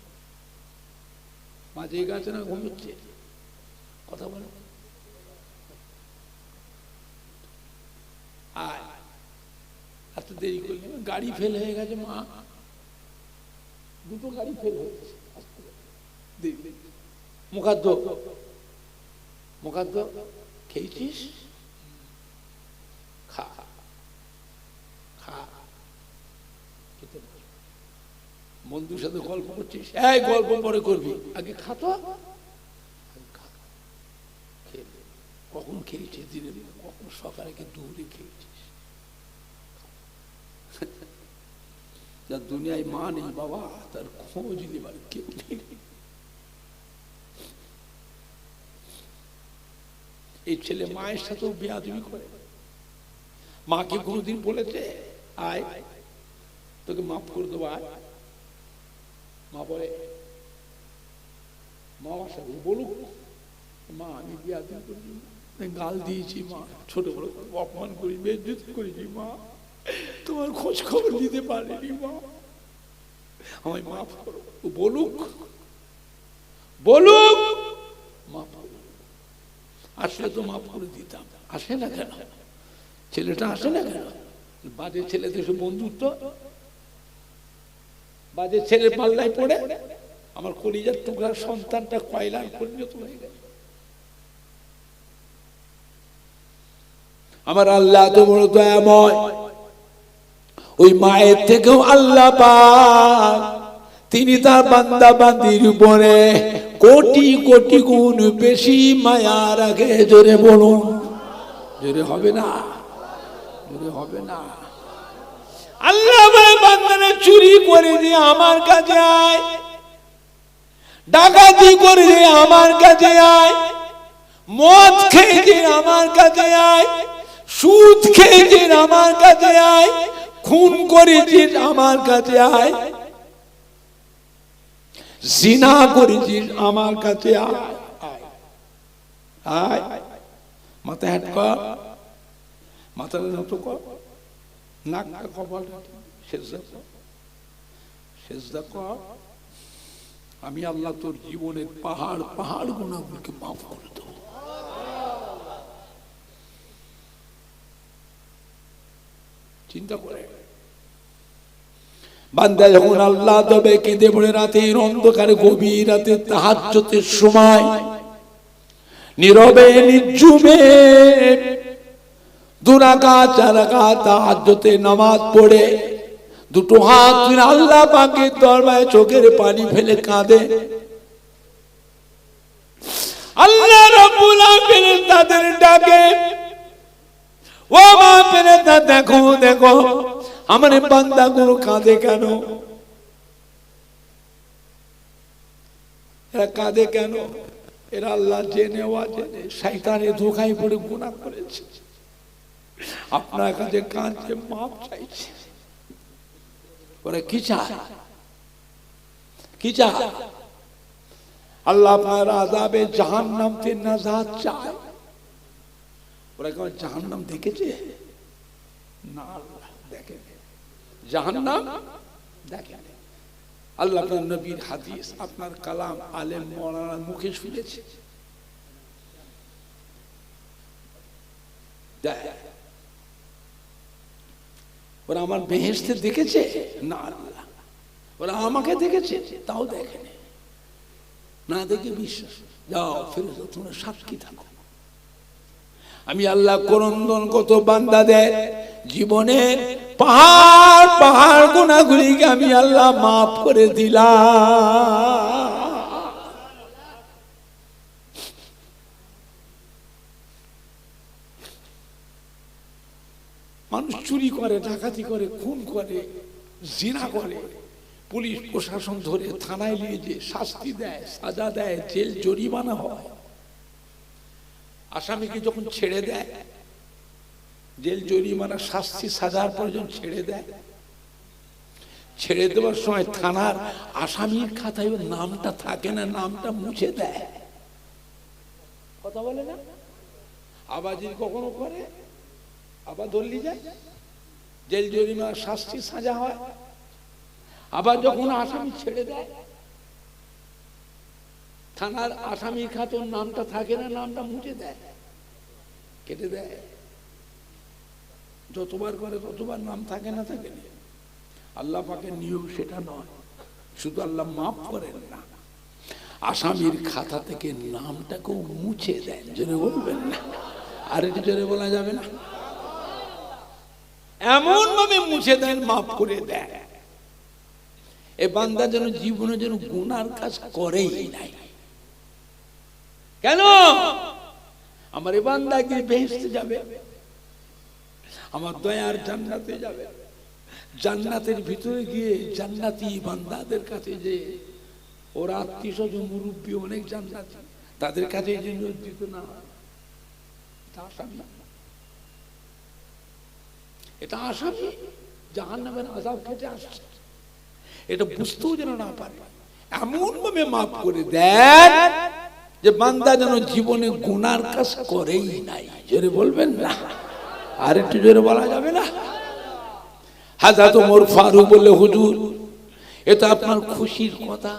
মা জেগে আছে না ঘুমোচ্ছে, কথা বলে। আর এত দেরি করলে গাড়ি ফেল হয়ে গেছে, মা 2টো গাড়ি ফেল হয়েছে। মুখাদ্দ মুখাদ্দ খেয়েছিস, খা খা। বন্ধুর সাথে গল্প করছিস, এই গল্প পরে করবি, আগে খা তো। কখন খেয়েছিস দিনে, কখন সকালে দুপুরে খেয়েছিস। যার দুনিয়ায় মা নেই বাবা, তার খোঁজ নেবার কেউ নেই। এই ছেলে মায়ের সাথেও বেয়াদবি করে। মাকে কোনোদিন বলেছে আয় তোকে মাফ করে দেবো, আয়। মা বলে, মা আমার সাথে বলুক, মা আমি বেয়াদবি করেছি, গাল দিয়েছি, মা ছোট বড় অপমান করি, বেইজ্জতি করেছি, মা তোমার খোঁজ খবর নিতে পারিনি, মা আমায় মাফ করো। বলুক বলুক, মাফ করো। আসলে তো মাফ করে দিতাম, আসে না কেন ছেলেটা, আসে না কেন? বাজে ছেলেদের বন্ধুত্ব, বাজে ছেলে পাল্লায় পড়ে আমার কলিজার টুকরার সন্তানটা কয়লার পরিণত হয়ে গেল। আমার আল্লাহ তো বড় দয়াময়, ওই মায়ের থেকেও আল্লাহ পাক তিনি তার বান্দা বান্দির উপরে কোটি কোটি গুণ বেশি মায়া রাখে। জোরে বলুন, জোরে হবে না, জোরে হবে না। আল্লাহ বান্দারা চুরি করে দিয়ে আমার কাছে আয়, ডাকাতি করে দিয়ে আমার কাছে আয়, মদ খেয়ে দিয়ে আমার কাছে আয়, সুদ খেয়ে দিয়ে আমার কাছে আয়, খুন করেছিস আমার কাছে আয়, জিনা করেছিস আমার কাছে আয়। আয় মাথা হ্যাট কর, মাথাটা নত কর, নাকটা কপাল সেজদা কর। আমি আল্লাহ তোর জীবনের পাহাড় পাহাড় গুনাহগুলোকে মাফ করে দেবো। চিন্তা করে বান্দা যখন আল্লাহ তবে কেঁদে পড়ে রাতের অন্ধকারে গভীর রাতে তাহাজ্জুদের সময় নীরবে নিঝুমে 2 রাকাত 4 রাকাত তাহাজ্জুদের নামাজ পড়ে 2টো হাত তুলে আল্লাহ পাকের দরবারে চোখের পানি ফেলে কাঁদে। আল্লাহ রাব্বুল আলামিন তাদের ডাকে, ও মা ফেরেশতা দেখো দেখো আমার বান্দাগুলো কাঁদে কেন, এরা কাঁদে কেন? এরা আল্লাহ জেনে অজেনে শয়তানের ধোঁকায় পড়ে গুনাহ করেছে, আপনার কাছে কাঁদছে, মাপ চাইছে। ওরা কি চায়, কি চায়? আল্লাহ আপনার আযাবে জাহান্নাম থেকে নাজাত চায়। ওরা কেমন জাহান্নাম দেখেছে? না, দেখেন জাহান্নাম দেখেন। আল্লাহ আপনার নবীর হাদিস, আপনার কালাম আলেম মাওলানার মুখে শুনেছে। ওরা আমার বেহেশতে দেখেছে? না, ওরা আমাকে দেখেছে, তাও দেখেনি। না দেখে বিশ্বাস, যাও ফেরেশতা তোমরা সাক্ষী থাকো। আমি আল্লাহ করন্দন কত বান্দা দেয় জীবনের পাহাড় পাহাড় গুনাহগুলিকে আমি আল্লাহ মাফ করে দিলাম। মানুষ চুরি করে, ডাকাতি করে, খুন করে, জিনা করে, পুলিশ প্রশাসন ধরে থানায় নিয়ে যে শাস্তি দেয়, সাজা দেয়, জেল জরিমানা হয়। আসামিকে যখন ছেড়ে দেয়, জেল জরিমানা শাস্তি সাজার পর যখন ছেড়ে দেয়, ছেড়ে দেওয়ার সময় থানার আসামির খাতায় নামটা থাকে না, নামটা মুছে দেয়। কথা বলে না? আবার যদি কখনো করে আবার ধরলি যায়, জেল জরিমানা শাস্তি সাজা হয়। আবার যখন আসামি ছেড়ে দেয়, থানার আসামির খাতার নামটা থাকে না, নামটা মুছে দেয়, কেটে দেয়। যতবার করে ততবার নাম থাকে না, থাকে না। আল্লাহ পাকের নিয়ম সেটা নয়। শুধু আল্লাহ মাফ করেন না, আসামির খাতা থেকে নামটাকেও মুছে দেন। জোরে বলবেন না? আর একটু জোরে বলা যাবে না? এমন ভাবে মুছে দেন, মাফ করে দেন, এ বান্দা যেন জীবনে যেন গুনার কাজ করেই নাই। কেন? আমার এ বান্দা কি বেহেশতে যাবে, আমার দয়ার জান্নাতে যাবে। জান্নাতের ভিতরে গিয়ে জান্নাতি বান্দাদের কাছে যে ওরা আত্মীয় স্বজন মুরব্বী অনেক জান্নাতি, তাদের কাছে যে দিত না, এটা আসামি জাহান্নামের আযাব খেতে আসছে, এটা বুঝতেও যেন না পারে। এমন ভাবে মাফ করে দেন যে বান্দা যেন জীবনে গুনার কাজ করেই নাই। জোরে বলবেন না? আর একটু জোরে বলা যাবে না? হযরত ওমর ফারুক বললে, হুজুর এটা আপনার খুশির কথা,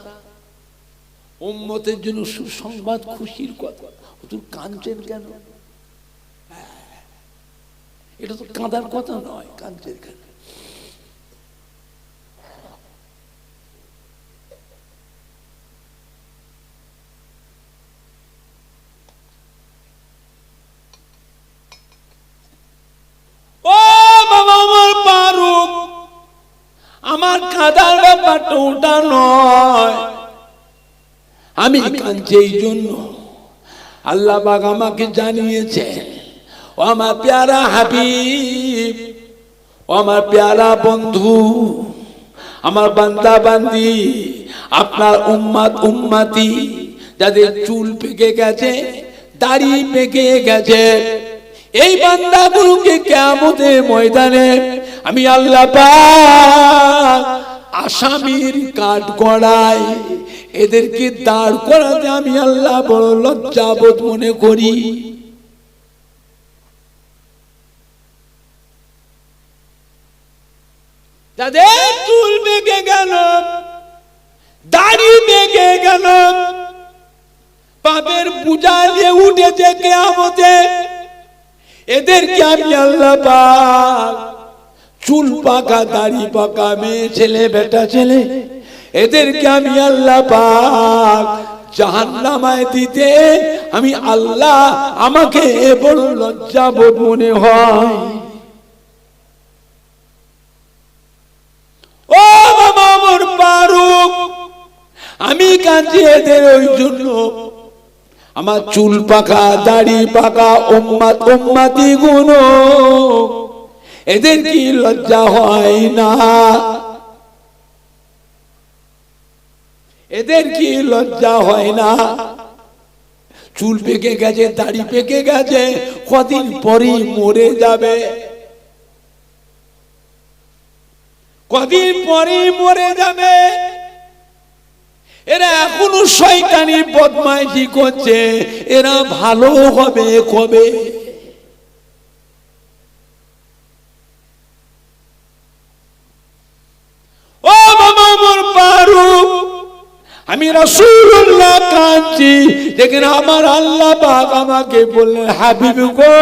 উম্মতের জন্য সুসংবাদ, খুশির কথা, হুজুর কাঁদছেন কেন? এটা তো কাঁদার কথা নয়, কাঁদছেন কেন? ও বাবা ওমর ফারুক, আমার কাঁদার ব্যাপারটা ওটা নয়। আমি কাঁদছি এই জন্য, আল্লাহ পাক আমাকে জানিয়েছে, ও আমার প্যারা হাবিব, ও আমার প্যারা বন্ধু, আমার বান্দা বান্দি, আপনার উম্মত উম্মতি যাদের চুল পেকে গেছে, দাড়ি পেকে গেছে, এই বান্দাগুলোকে কিয়ামতের ময়দানে আমি আল্লাহ পাক আসামির কাঠগড়ায় এদেরকে দাঁড় করাতে আমি আল্লাহ বড় লজ্জাবোধ মনে করি। যাদের চুল পেকে গেল, দাড়ি পেকে গেল, পাপের বোঝা নিয়ে উঠেছে কিয়ামতে, এদেরকে আমি আল্লাহ পাক চুল পাকা দাড়ি পাকা মেয়ে ছেলে বেটা ছেলে, এদেরকে আমি আল্লাহ পাক জাহান্নামায় দিতে আমি আল্লাহ আমাকে বড় লজ্জাবোধ মনে হয়। ও বাবা ওমর ফারুক, আমি কাঁদছি এদের ওই জন্য, আমার চুল পাকা দাড়ি পাকা উম্মত উম্মতি গুলো, এদের কি লজ্জা হয় না? এদের কি লজ্জা হয় না? চুল পেকে গেছে, দাড়ি পেকে গেছে, কদিন পরেই মরে যাবে, কদিন পরেই মরে যাবে। এরা এখনো শয়তানি বদমাইশি করছে, এরা ভালো হবে কবে? ও বাবা ওমর ফারুক, আমি রাসূলুল্লাহ কাঁদছি, যেখানে আমার আল্লাহ পাক আমাকে বললেন, হাবিব গো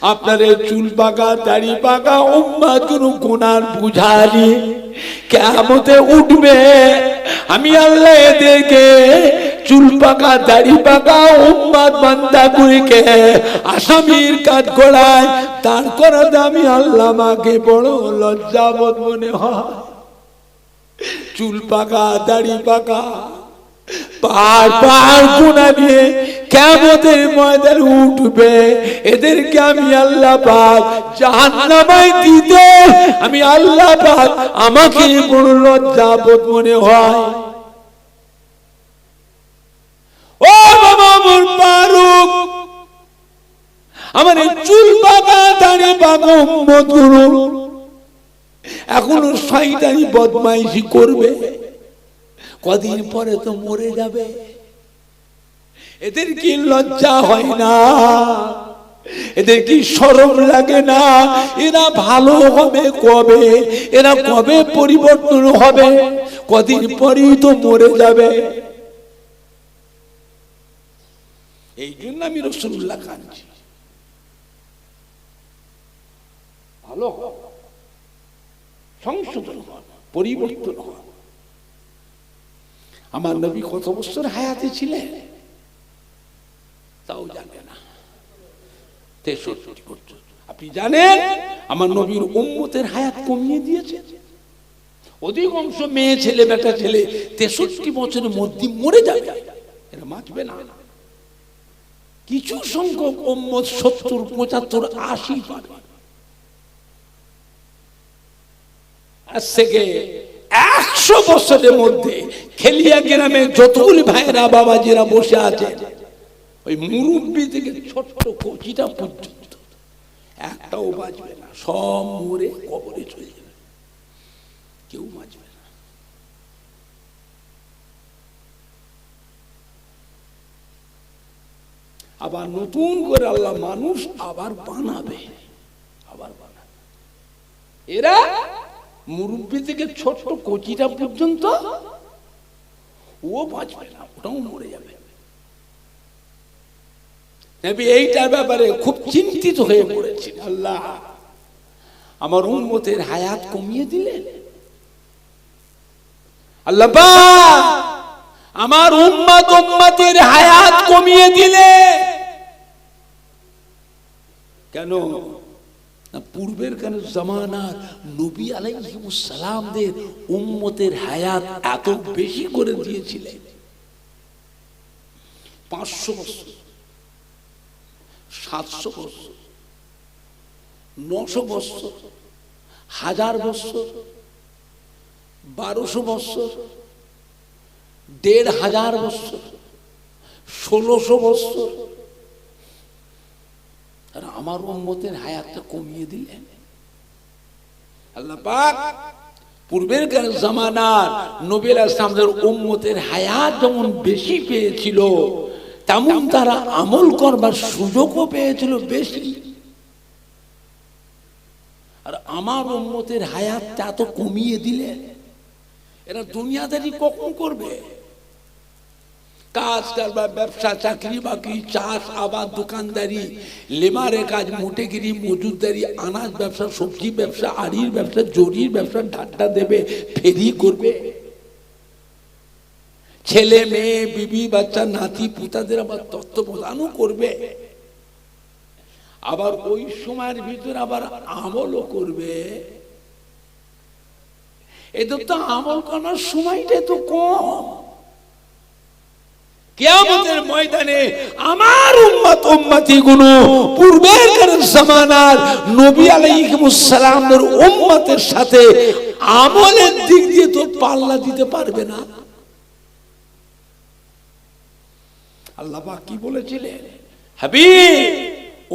আপনার এই চুল পাকা দাড়ি পাকা উম্মত কোন গুনার বুঝালি কিয়ামতে উঠবে, আমি আল্লাহ এদেরকে চুল পাকা দাড়ি পাকা উম্মত বান্দাগুলিকে আসামির কাঠ গড়ায় তার করাতে আমি আল্লাহ মাকে বড় লজ্জাবোধ মনে হয়। চুল পাকা দাড়ি পাকা পার পার গুনাহ নিয়ে কিয়ামতের ময়দানে উঠবে, এদেরকে আমি আল্লাহ পাক জাহান্নামে দিতে আমি আল্লাহ পাক আমাকে বড় লজ্জাবোধ মনে হয়। ও বাবা মোর ফারুক, আমার চুল পাকা দাড়ি পাকা উম্মতগুলো এখনো শয়তানি বদমাইশি করবে, কদিন পরে তো মরে যাবে। এদের কি লজ্জা হয় না? এদের কি শরম লাগে না? এরা ভালো হবে কবে? এরা কবে পরিবর্তন হবে? কদিন পরেই তো মরে যাবে। এই জন্য আমি রাসূলুল্লাহ কাঁদছি, ভালো সংশোধন হন, পরিবর্তন হন। আমার নবী কত বছর হায়াতে ছিলেন তাও জানে না, 63 বছর। আপনি জানেন আমার নবীর উম্মতের হায়াত কমিয়ে দিয়েছে। অধিকাংশ মেয়ে ছেলে বেটা ছেলে 63 বছরের মধ্যে মরে যাবে, এরা বাঁচবে না। কিছু সংখ্যক উম্মত 70, 75, 80 পাবে। আজ থেকে 100 বছরের মধ্যে খেলিয়া গ্রামে যতগুলি ভাইরা বাবাজিরা বসে আছে, ওই মুরব্বী থেকে ছোট্ট কচিটা পর্যন্ত একটাও বাঁচবে না, সব মরে কবরে চলে যাবে, কেউ বাঁচবে না। আবার নতুন করে আল্লাহ মানুষ আবার বানাবে, আবার বানাবে। এরা মুরব্বী থেকে ছোট কচিটা পর্যন্ত ও বাঁচবে না, ওটাও মরে যাবে। নবী এইটার ব্যাপারে খুব চিন্তিত হয়ে পড়েছেন। আল্লাহ আমার উম্মতের হায়াত কমিয়ে দিলেন। আল্লাহ পাক আমার উম্মতের হায়াত কমিয়ে দিলে কেন? না পূর্বের কেন জামানার নবী আলাইহিস সালামদের উম্মতের হায়াত এত বেশি করে দিয়েছিলেন। 500 বছর, 700 বছর, 900 বছর, 1000 বছর, 1200 বছর, 1500 বছর, 1600 বছর। আর আমার উম্মতের হায়াতটা কমিয়ে দিলেন আল্লাহ পাক। পূর্বের জামানার নবী আলাইহিস সালামের উম্মতের হায়াত যেমন বেশি পেয়েছিল, তেমন তারা আমল করবার সুযোগও পেয়েছিল বেশি। আর আমার উম্মতের হায়াতটা এত কমিয়ে দিলেন, এরা দুনিয়াদারি কখন করবে? কাজ কারবার, ব্যবসা, চাকরি বাকরি, চাষ আবাদ, দোকানদারি, লেবারের কাজ, মোটেগিরি, মজুরদারি, আনাজ ব্যবসা, সবজি ব্যবসা, আড়ির ব্যবসা, জরির ব্যবসা, ঢাড্ডা দেবে, ফেরি করবে। ছেলে মেয়ে, বিবি বাচ্চা, নাতি পুতাদের আবার তত্ত্বাবধানও করবে। আবার ওই সময়ের ভিতরে আবার আমলও করবে। এদের তো আমল করার সময়টা তো কম। কিয়ামতের ময়দানে আমার উম্মত উম্মতিগুলো পূর্বের জামানার নবী আলাইহিস সালামের উম্মতের সাথে আমলের দিক দিয়ে তো পাল্লা দিতে পারবে না। আল্লাহ পাক কি বলেছিলেন? হাবিব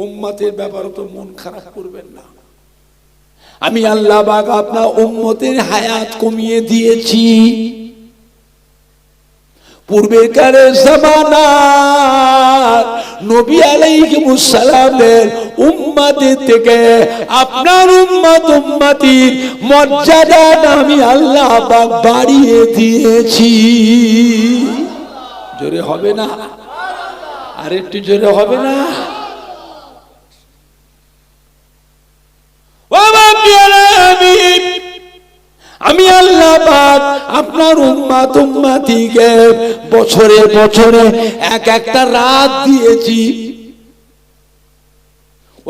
উম্মতের ব্যাপারে তো মন খারাপ করবেন না, আমি আল্লাহ পাক আপনার উম্মতের হায়াত কমিয়ে দিয়েছি। পূর্বেকার জামানার নবী আলাইহিস সালামের উম্মতের থেকে আপনার উম্মত উম্মতির মর্যাদা আমি আল্লাহ পাক বাড়িয়ে দিয়েছি। জোরে হবে না? আর একটু জোরে হবে না? আমি আল্লাহ পাক আপনার উম্মত উম্মতিকে বছরে বছরে এক একটা রাত দিয়েছি।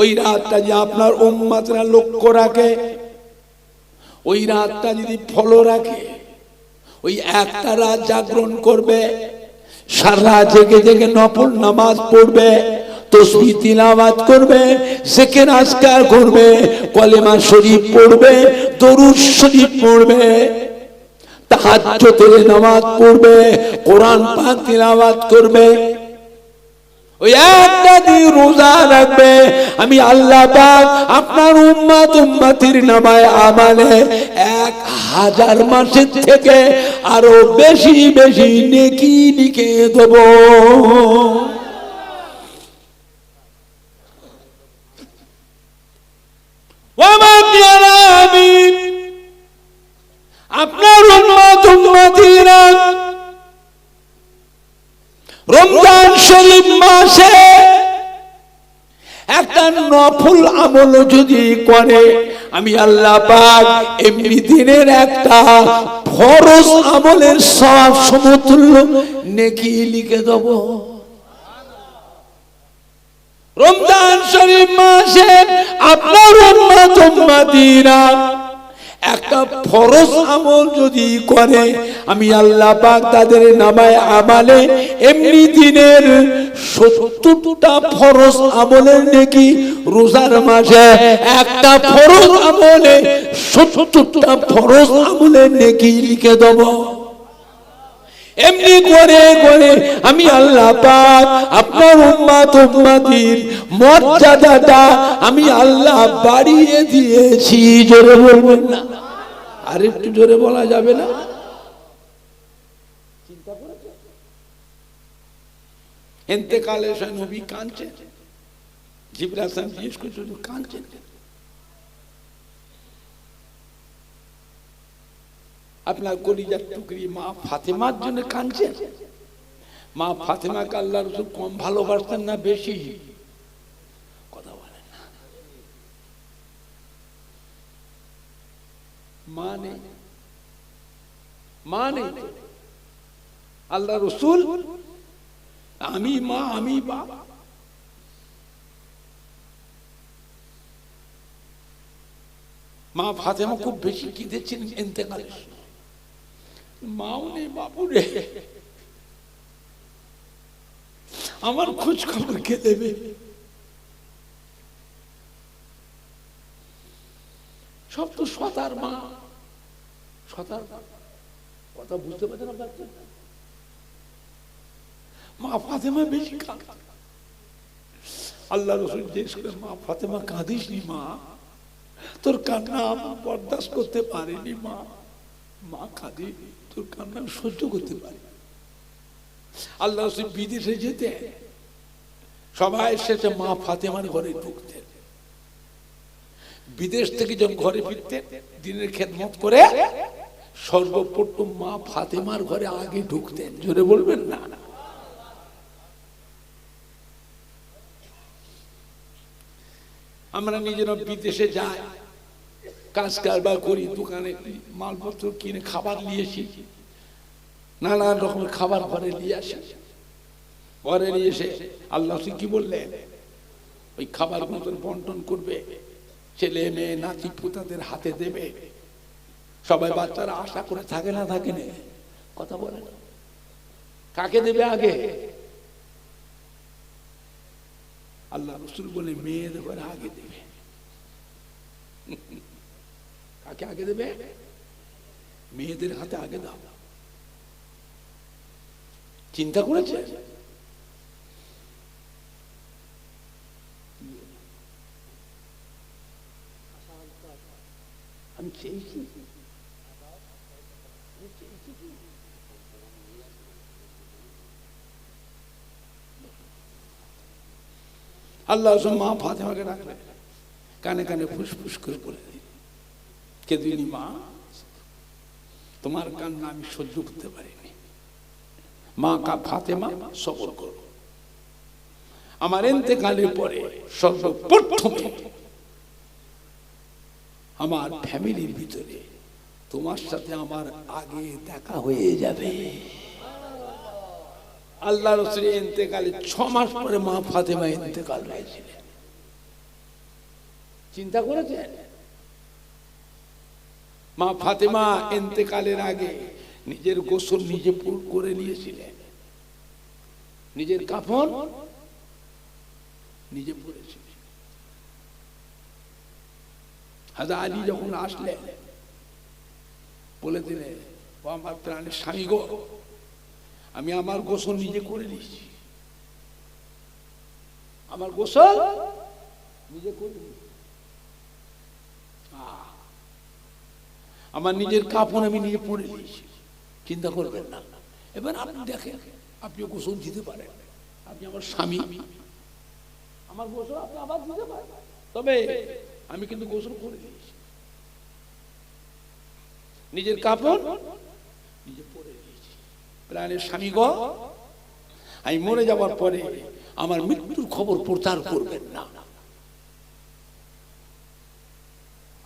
ওই রাতটা যে আপনার উম্মতরা লক্ষ্য রাখে, ওই রাতটা যদি ফলো রাখে, ওই একটা রাত জাগরণ করবে, সারা জেগে জেগে নফল নামাজ পড়বে, তসবিহ তিলাওয়াত করবে, জিকির আজকার করবে, কলেমা শরীফ পড়বে, দরুদ শরীফ পড়বে, তাহাজ্জুদের নামাজ পড়বে, কোরআন পাক তিলাওয়াত করবে, ওই একটা দিন রোজা রাখবে, আমি আল্লাহ পাক আপনার উম্মত উম্মতির নামায় আমালে 1000 মাসের থেকে আরো বেশি বেশি নেকি লিখে দেব। আপনার উম্মত উম্মতিরা রমজান শরীফ মাসে একটা নফল আমল যদি করে, আমি আল্লাহ পাক এমনি দিনের একটা ফরজ আমলের সওয়াব সমতুল্য নেকি লিখে দেব। রমজান শরীফ মাসে আপনার উম্মত উম্মতিরা একটা ফরজ আমল যদি করে, আমি আল্লাহ পাক তাদের নামায় আমালে এমনি দিনের 70টা ফরজ আমলের নেকি, রোজার মাসে একটা ফরজ আমলে 70টা ফরজ আমলের নেকি লিখে দেব। এমনি করে করে আমি আল্লাহ পাক আপনার উম্মত উম্মতির মর্যাদাটা আমি আল্লাহ বাড়িয়ে দিয়েছি। জোরে বলবেন না? আর একটু জোরে বলা যাবে না? চিন্তা করেছেন? ইন্তেকালে নবী কাঁদছেন, জিবরাইল আলাইহিস জিজ্ঞেস করছেন কাঁদছেন। আপনার কলিজার টুকরি মা ফাতেমার জন্য কাঁদছেন। মা ফাতেমাকে আল্লাহ রাসূল কম ভালোবাসতেন না বেশি? কথা বলেন না। মা নেই, মা নেই, আল্লাহ রাসূল আমি মা আমি বাবা। মা ফাতেমা খুব বেশি কেঁদেছিলেন ইন্তেকালের সময়। মাও নেই, বাবু রে, আমার খোঁজ খবর কে দেবে? সব তো সতার মা, সতার কথা বুঝতে পারছেন আপনার? মা ফাতেমা বেশি কাঁদে। আল্লাহ রাসূল জিজ্ঞেস করেন, মা ফাতেমা কাঁদিস নি মা? তোর কান্না বরদাস্ত করতে পারেনি মা। মা কাঁদে, তোর কান্না সহ্য করতে পারে। আল্লাহ রাসূল বিদেশে যেতে সবাই শেষে মা ফাতেমার ঘরে ঢুকতেন। বিদেশ থেকে যখন ঘরে ফিরতেন দিনের খেদমত করে সর্বপ্রথম মা ফাতেমার ঘরে আগে ঢুকতেন। জোরে বলবেন না? আমরা নিজেরা বিদেশে যাই, কাজ কারবার করি, দোকানে মালপত্র কিনে খাবার নিয়ে এসি, নানান রকমের খাবার ঘরে নিয়ে আসি। ঘরে নিয়ে এসে আল্লাহ কি বললেন? ওই খাবার মতন বন্টন করবে, ছেলে মেয়ে নাতি পুতাদের হাতে দেবে। সবাই বাচ্চারা আশা করে থাকে না থাকে না? কথা বলে না। কাকে দেবে আগে? আল্লাহ রাসূল বলে মেয়েদের ঘরে আগে দেবে। কাকে আগে দেবে? মেয়েদের হাতে আগে দাও। চিন্তা করেছে? আমি চেয়েছি আল্লাহ মা ফাতেমাকে রাখলেন, কানে কানে ফুসফুস করে বলে দিন, কেঁদিনি মা, তোমার কান্না আমি সহ্য করতে পারিনি। মা ফাতেমা সবর করো। আমার ইন্তেকালের পরে সর্বপ্রথমে আমার ফ্যামিলির ভিতরে তোমার সাথে আমার আগে দেখা হয়ে যাবে। আল্লাহ রাসূলের ইন্তেকালে 6 মাস পরে মা ফাতেমা ইন্তেকাল হয়েছিলেন। চিন্তা করেছেন? মা ফাতেমা ইন্তেকালের আগে নিজের গোসল নিজে করে নিয়েছিলেন, নিজের কাফন নিজে পরেছিলেন। হযরত আলী যখন আসলেন বলে দিলেন, ও আমার প্রাণের স্বামী গো, আমি আমার গোসল নিজে করে নিয়েছি, আমার গোসল নিজে করে নিয়েছি, আমার নিজের কাপড় আমি নিজে পরে নিয়েছি, চিন্তা করবেন না। এবার আপনি দেখেন, আপনি গোসল দিতে পারেন, আপনি আমার স্বামী, আমার গোসল আপনি আবার দিতে পারেন, তবে আমি কিন্তু গোসল করে দিয়েছি, নিজের কাপড় নিজে পরে নিয়েছি। প্রাণের স্বামী গো, আমি মরে যাওয়ার পরে আমার মৃত্যুর খবর প্রচার করবেন না,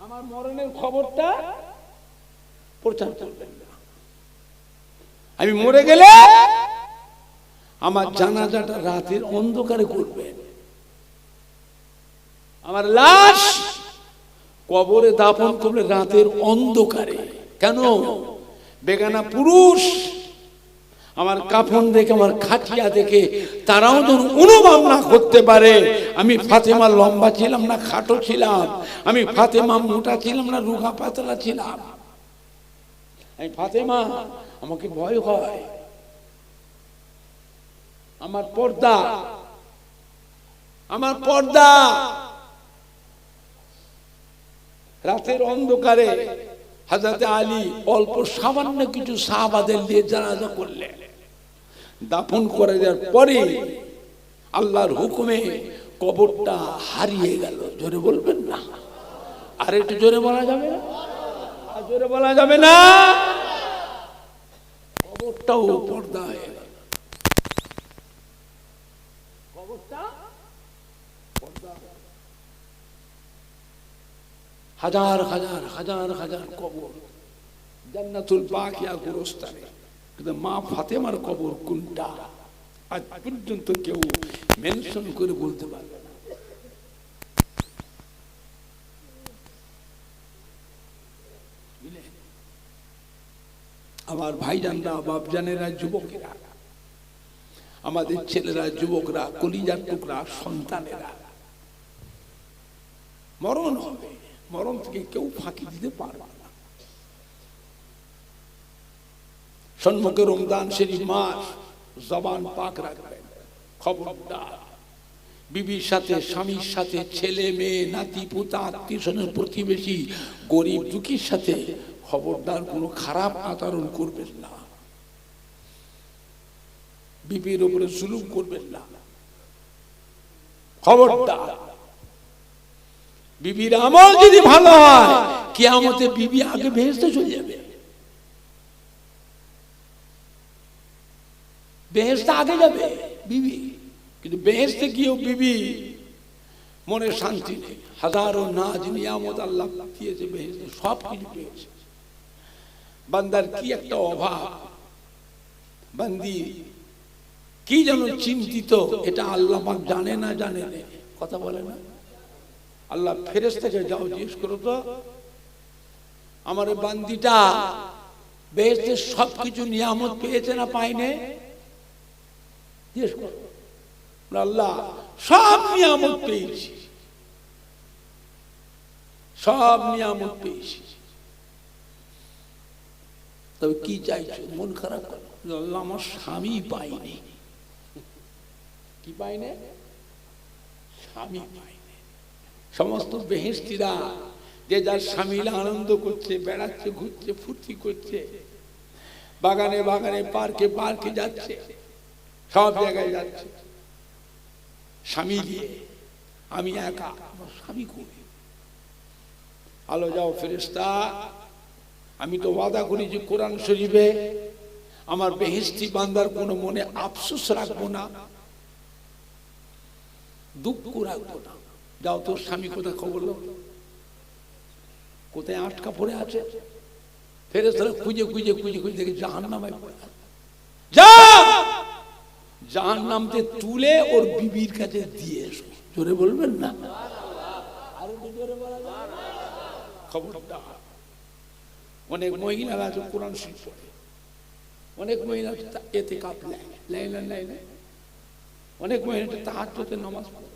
আমার মরণের খবরটা প্রচার করবেন না। আমি মরে গেলে আমার জানাজাটা রাতের অন্ধকারে করবেন, আমার লাশ কবরে দাফন করবে রাতের অন্ধকারে। কেন? বেগানা পুরুষ আমার কাফন দেখে, আমার খাটিয়া দেখে তারাও যেন অনুভব না করতে পারে আমি ফাতেমা লম্বা ছিলাম না খাটো ছিলাম, আমি ফাতেমা মোটা ছিলাম না রুখা পাতলা ছিলাম, আমি ফাতেমা, আমাকে ভয় হয়, আমার পর্দা, আমার পর্দা। রাতের অন্ধকারে হযরত আলী অল্প সামান্য কিছু সাহাবাদের নিয়ে জানাজা করলেন, দাফন করে দেওয়ার পরে আল্লাহর হুকুমে কবরটা হারিয়ে গেল। জোরে বলবেন না? আর একটু জোরে বলা যাবে না? আর জোরে বলা যাবে না? কবরটাও পর্দা হয়ে গেল, কবরটা পর্দা। হাজার হাজার হাজার হাজার কবর জান্নাতুল বাকিয়া গোরস্থানে, কিন্তু মা ফাতেমার কবর কোনটা আজ পর্যন্ত কেউ মেনশন করে বলতে পারবে না। আমার ভাইজানরা, বাপজানেরা, যুবকেরা, আমাদের ছেলেরা, যুবকরা, কলিজার টুকরা সন্তানেরা, মরণ হবে, মরণ থেকে কেউ ফাঁকি দিতে পারবে না। সম্মুখে রমজান শরীফ মাস, জবান পাক রাখবেন, খবরদার বিবির সাথে, স্বামীর সাথে, ছেলে মেয়ে, নাতি পুতা, আত্মীয় স্বজন, প্রতিবেশী, গরিব দুঃখীর সাথে খবরদার কোনো খারাপ আচরণ করবেন না, বিবির উপরে জুলুম করবেন না, খবরদার। বিবির আমল যদি ভালো হয়, কিয়ামতে বিবি আগে বেহেশতে চলে যাবে, বেহেশতে আগে যাবে বিবি, কিন্তু বেহেশতে গিয়েও বিবি মনে শান্তি নেই। হাজারো নাজ নিয়ামত আল্লাহ দিয়েছে বেহেশতে, সব কিছু পেয়েছে, বান্দার কি একটা অভাব, বান্দি কি যেন চিন্তিত, এটা আল্লাহ পাক জানে না, জানে না, কথা বলে না। আল্লাহ ফেরেশতাকে যাও জিজ্ঞেস করো তো, আমার বান্দিটা বেহেশতের সবকিছু নিয়ামত পেয়েছে না পায়নি, জিজ্ঞেস করো। আল্লাহ সব নিয়ামত পেয়েছি, সব নিয়ামত পেয়েছি, তবে কি চাইছো? মন খারাপ করো, আল্লাহ আমার স্বামী পাইনি। কি পাইনি? স্বামী পাইনি। সমস্ত বেহেশতিরা যে যার স্বামীরা আনন্দ করছে, বেড়াচ্ছে, ঘুরছে, ফুর্তি করছে, বাগানে বাগানে, পার্কে পার্কে যাচ্ছে, সব জায়গায় যাচ্ছে স্বামী দিয়ে, আমি একা, আমার স্বামী কই? আলো যাও ফেরেশতা, আমি তো ওয়াদা করি যে কোরআন শরীফে আমার বেহেশতি বান্দার কোনো মনে আফসোস রাখবো না, দুঃখ রাখবো না। যাও তোর স্বামী কোথায় খবর লো, কোথায় আটকা পড়ে আছে, ফেরেশতারা খুঁজে খুঁজে খুঁজে খুঁজে দেখে জাহান্নামে পড়ে যা জাহান্নামতে তুলে ওর বিবির কাছে দিয়ে এসো। জোরে বলবেন না? আরো জোরে বলা যাবে? খবরদার। অনেক মহিলারা আছে কোরআন শরীফ পড়ে, অনেক মহিলা এতে কাঁপলে নেয়, অনেক মহিলা তাহাজ্জুদের নামাজ পড়ে,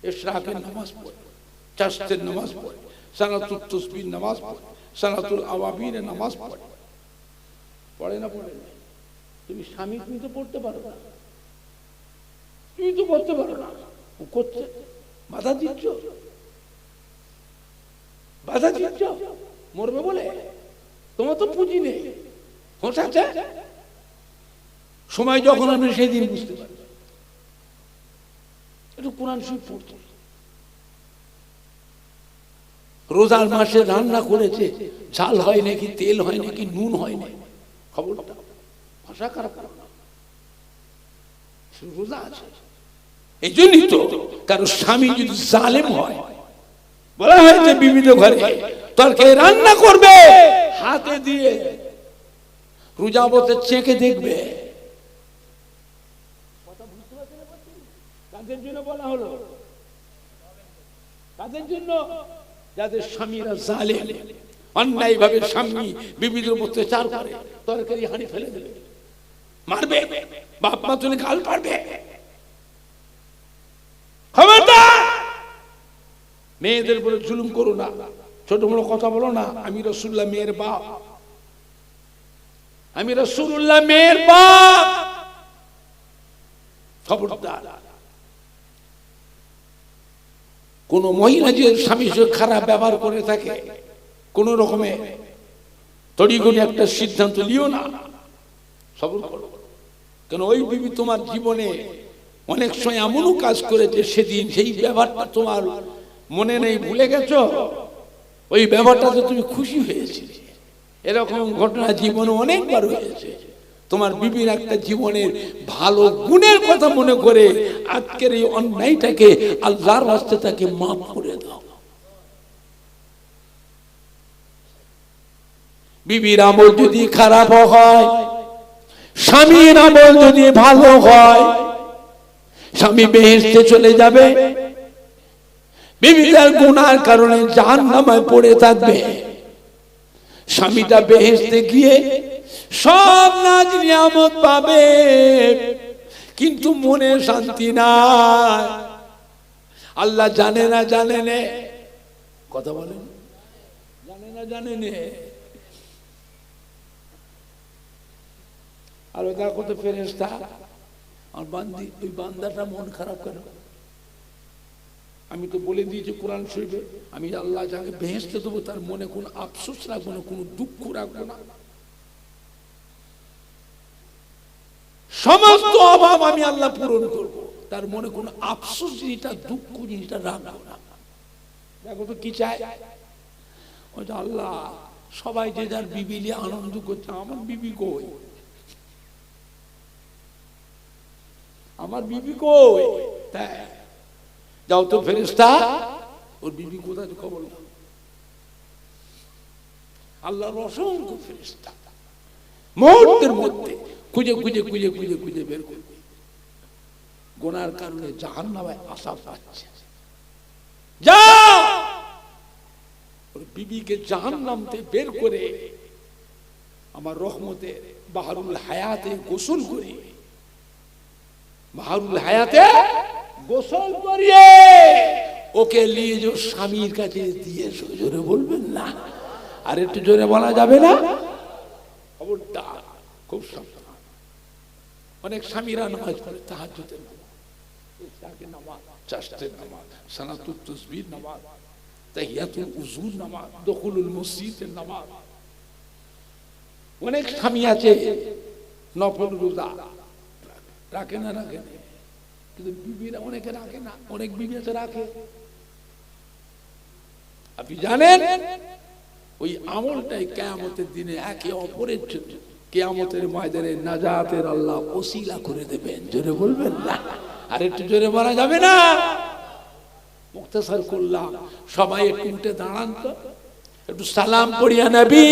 ইশরাকের নামাজ পড়ে, চাশতের নামাজ পড়ে, সালাতুত তাসবিহ নামাজ পড়ে, সালাতুল আওয়াবিনের নামাজ পড়ে। পড়ে না? পড়ে না? তুমি স্বামী, তুমি তো পড়তে পারো না, তুমি তো করতে পারো না, ও করছে, বাধা দিচ্ছ, মরবে বলে? তোমার তো পুঁজি নেই, হোঁশ আছে। সময় যখন আমি সেই দিন বুঝতে পারি একটু কোরআন শরীফ পড়তে। রোজার মাসে রান্না করেছে, ঝাল হয় নাকি, তেল হয় নাকি, নুন হয় না, খবরটা ভাষা খারাপ করো না, রোজা আছে। এই জন্যই তো কারো স্বামী যদি জালেম হয়, বলা হয়েছে বিবিধ ঘরে তরকারি রান্না করবে হাতে দিয়ে, রোজাবতে চেকে দেখবে। কাদের জন্য বলা হলো? কাদের জন্য? যাদের স্বামীরা জালেম, অন্যায় ভাবে স্বামী বিবিদের উপর অত্যাচার করে, তরকারি হাঁড়ি ফেলে দেবে, মারবে, বাপ মা তুলে গাল পারবে। খবরদার, মেয়েদের উপরে জুলুম করো না, ছোট বড় কথা বলো না। আমি রাসূলুল্লাহ মেয়ের বাপ, আমি রাসূলুল্লাহ মেয়ের বাপ। খবরদার, কোন মহিলা যে স্বামীর সাথে খারাপ ব্যবহার করে থাকে, কোন রকমে তড়িঘড়ি একটা সিদ্ধান্ত নিও না, সবর করো। কেন ওই বিবি তোমার জীবনে অনেক সময় এমনও কাজ করেছে, সেদিন সেই ব্যবহারটা তোমার মনে নেই, ভুলে গেছো, ওই ব্যবহারটাতে তুমি খুশি হয়েছিলে। এরকম ঘটনা জীবনে অনেকবার হয়েছে। তোমার বিবির একটা জীবনের ভালো গুণের কথা মনে করে আজকের এই অন্যায়টাকে আল্লাহর রাস্তায় তাকে মাফ করে দাও। বিবির আমল যদি খারাপ হয়, স্বামীর আমল যদি ভালো হয়, স্বামী বেহেশতে চলে যাবে, বিবিদের গুনার কারণে জাহান্নামে পড়ে থাকবে। স্বামীটা বেহেশতে গিয়ে সব নাজ নিয়ামত পাবে, কিন্তু মনে শান্তি নাই। আল্লাহ জানে না, জানে নে, কথা বলেন, জানে না, জানে নে। আর দেখো তো ফেরেশতা আর বান্দি, ওই বান্দাটা মন খারাপ কেন? আমি তো বলে দিয়েছি কোরআন শরীফে, আমি আল্লাহ যাকে বেহেশতে দেবো তার মনে কোনো আফসোস রাখবো না, কোনো দুঃখ রাখবো না, সমস্ত অভাব আমি আল্লাহ পূরণ করব, তার মনে কোনো আফসোস জিনিসটা, দুঃখ জিনিসটা রাখবো না। দেখো তো কি চায়, ওইটা আল্লাহ সবাই যে যার বিবি নিয়ে আনন্দ করছে, আমার বিবি কই, আমার বিবি কই? তাই যাও তো ফেরেশতা, ওর বিবি কোথায় খবর নাও। আল্লাহর অসংখ্য ফেরেশতা মুহূর্তের মধ্যে খুঁজে খুঁজে খুঁজে খুঁজে খুঁজে বের করবে। গুনার কারণে জাহান্নামে আশা পাচ্ছে, যা ওর বিবিকে জাহান্নামতে বের করে আমার রহমতে বাহরুল হায়াতে গোসল করি, বাহরুল হায়াতে গোসল করিয়ে ওকে নিয়ে যে স্বামীর কাছে দিয়ে এসো। জোরে বলবেন না? আর একটু জোরে বলা যাবে না? খবরদার, খুব সাবধান। অনেক স্বামীরা নামাজ পড়ে, তাহাজ্জুদের নামাজ, ইশরাকের নামাজ, চাশতের নামাজ, সালাতুত তাসবিহ নামাজ, তাহিয়াতুল উযুর নামাজ, দুখুলুল মসজিদের নামাজ। অনেক স্বামী আছে নফল রোজা রাখে না, রাখে না, কিন্তু বিবিরা অনেকে রাখে না, অনেক বিবি আছে রাখে। আপনি জানেন ওই আমলটাই কিয়ামতের দিনে একে অপরের জন্য কিয়ামতের ময়দানে নাজাতের আল্লাহ ওসিলা করে দেবেন। জোরে বলবেন না? আর একটু জোরে বলা যাবে না? মুক্তাসার করলাম, সবাই একটু উঠে দাঁড়ান তো, একটু সালাম পড়িয়া নবী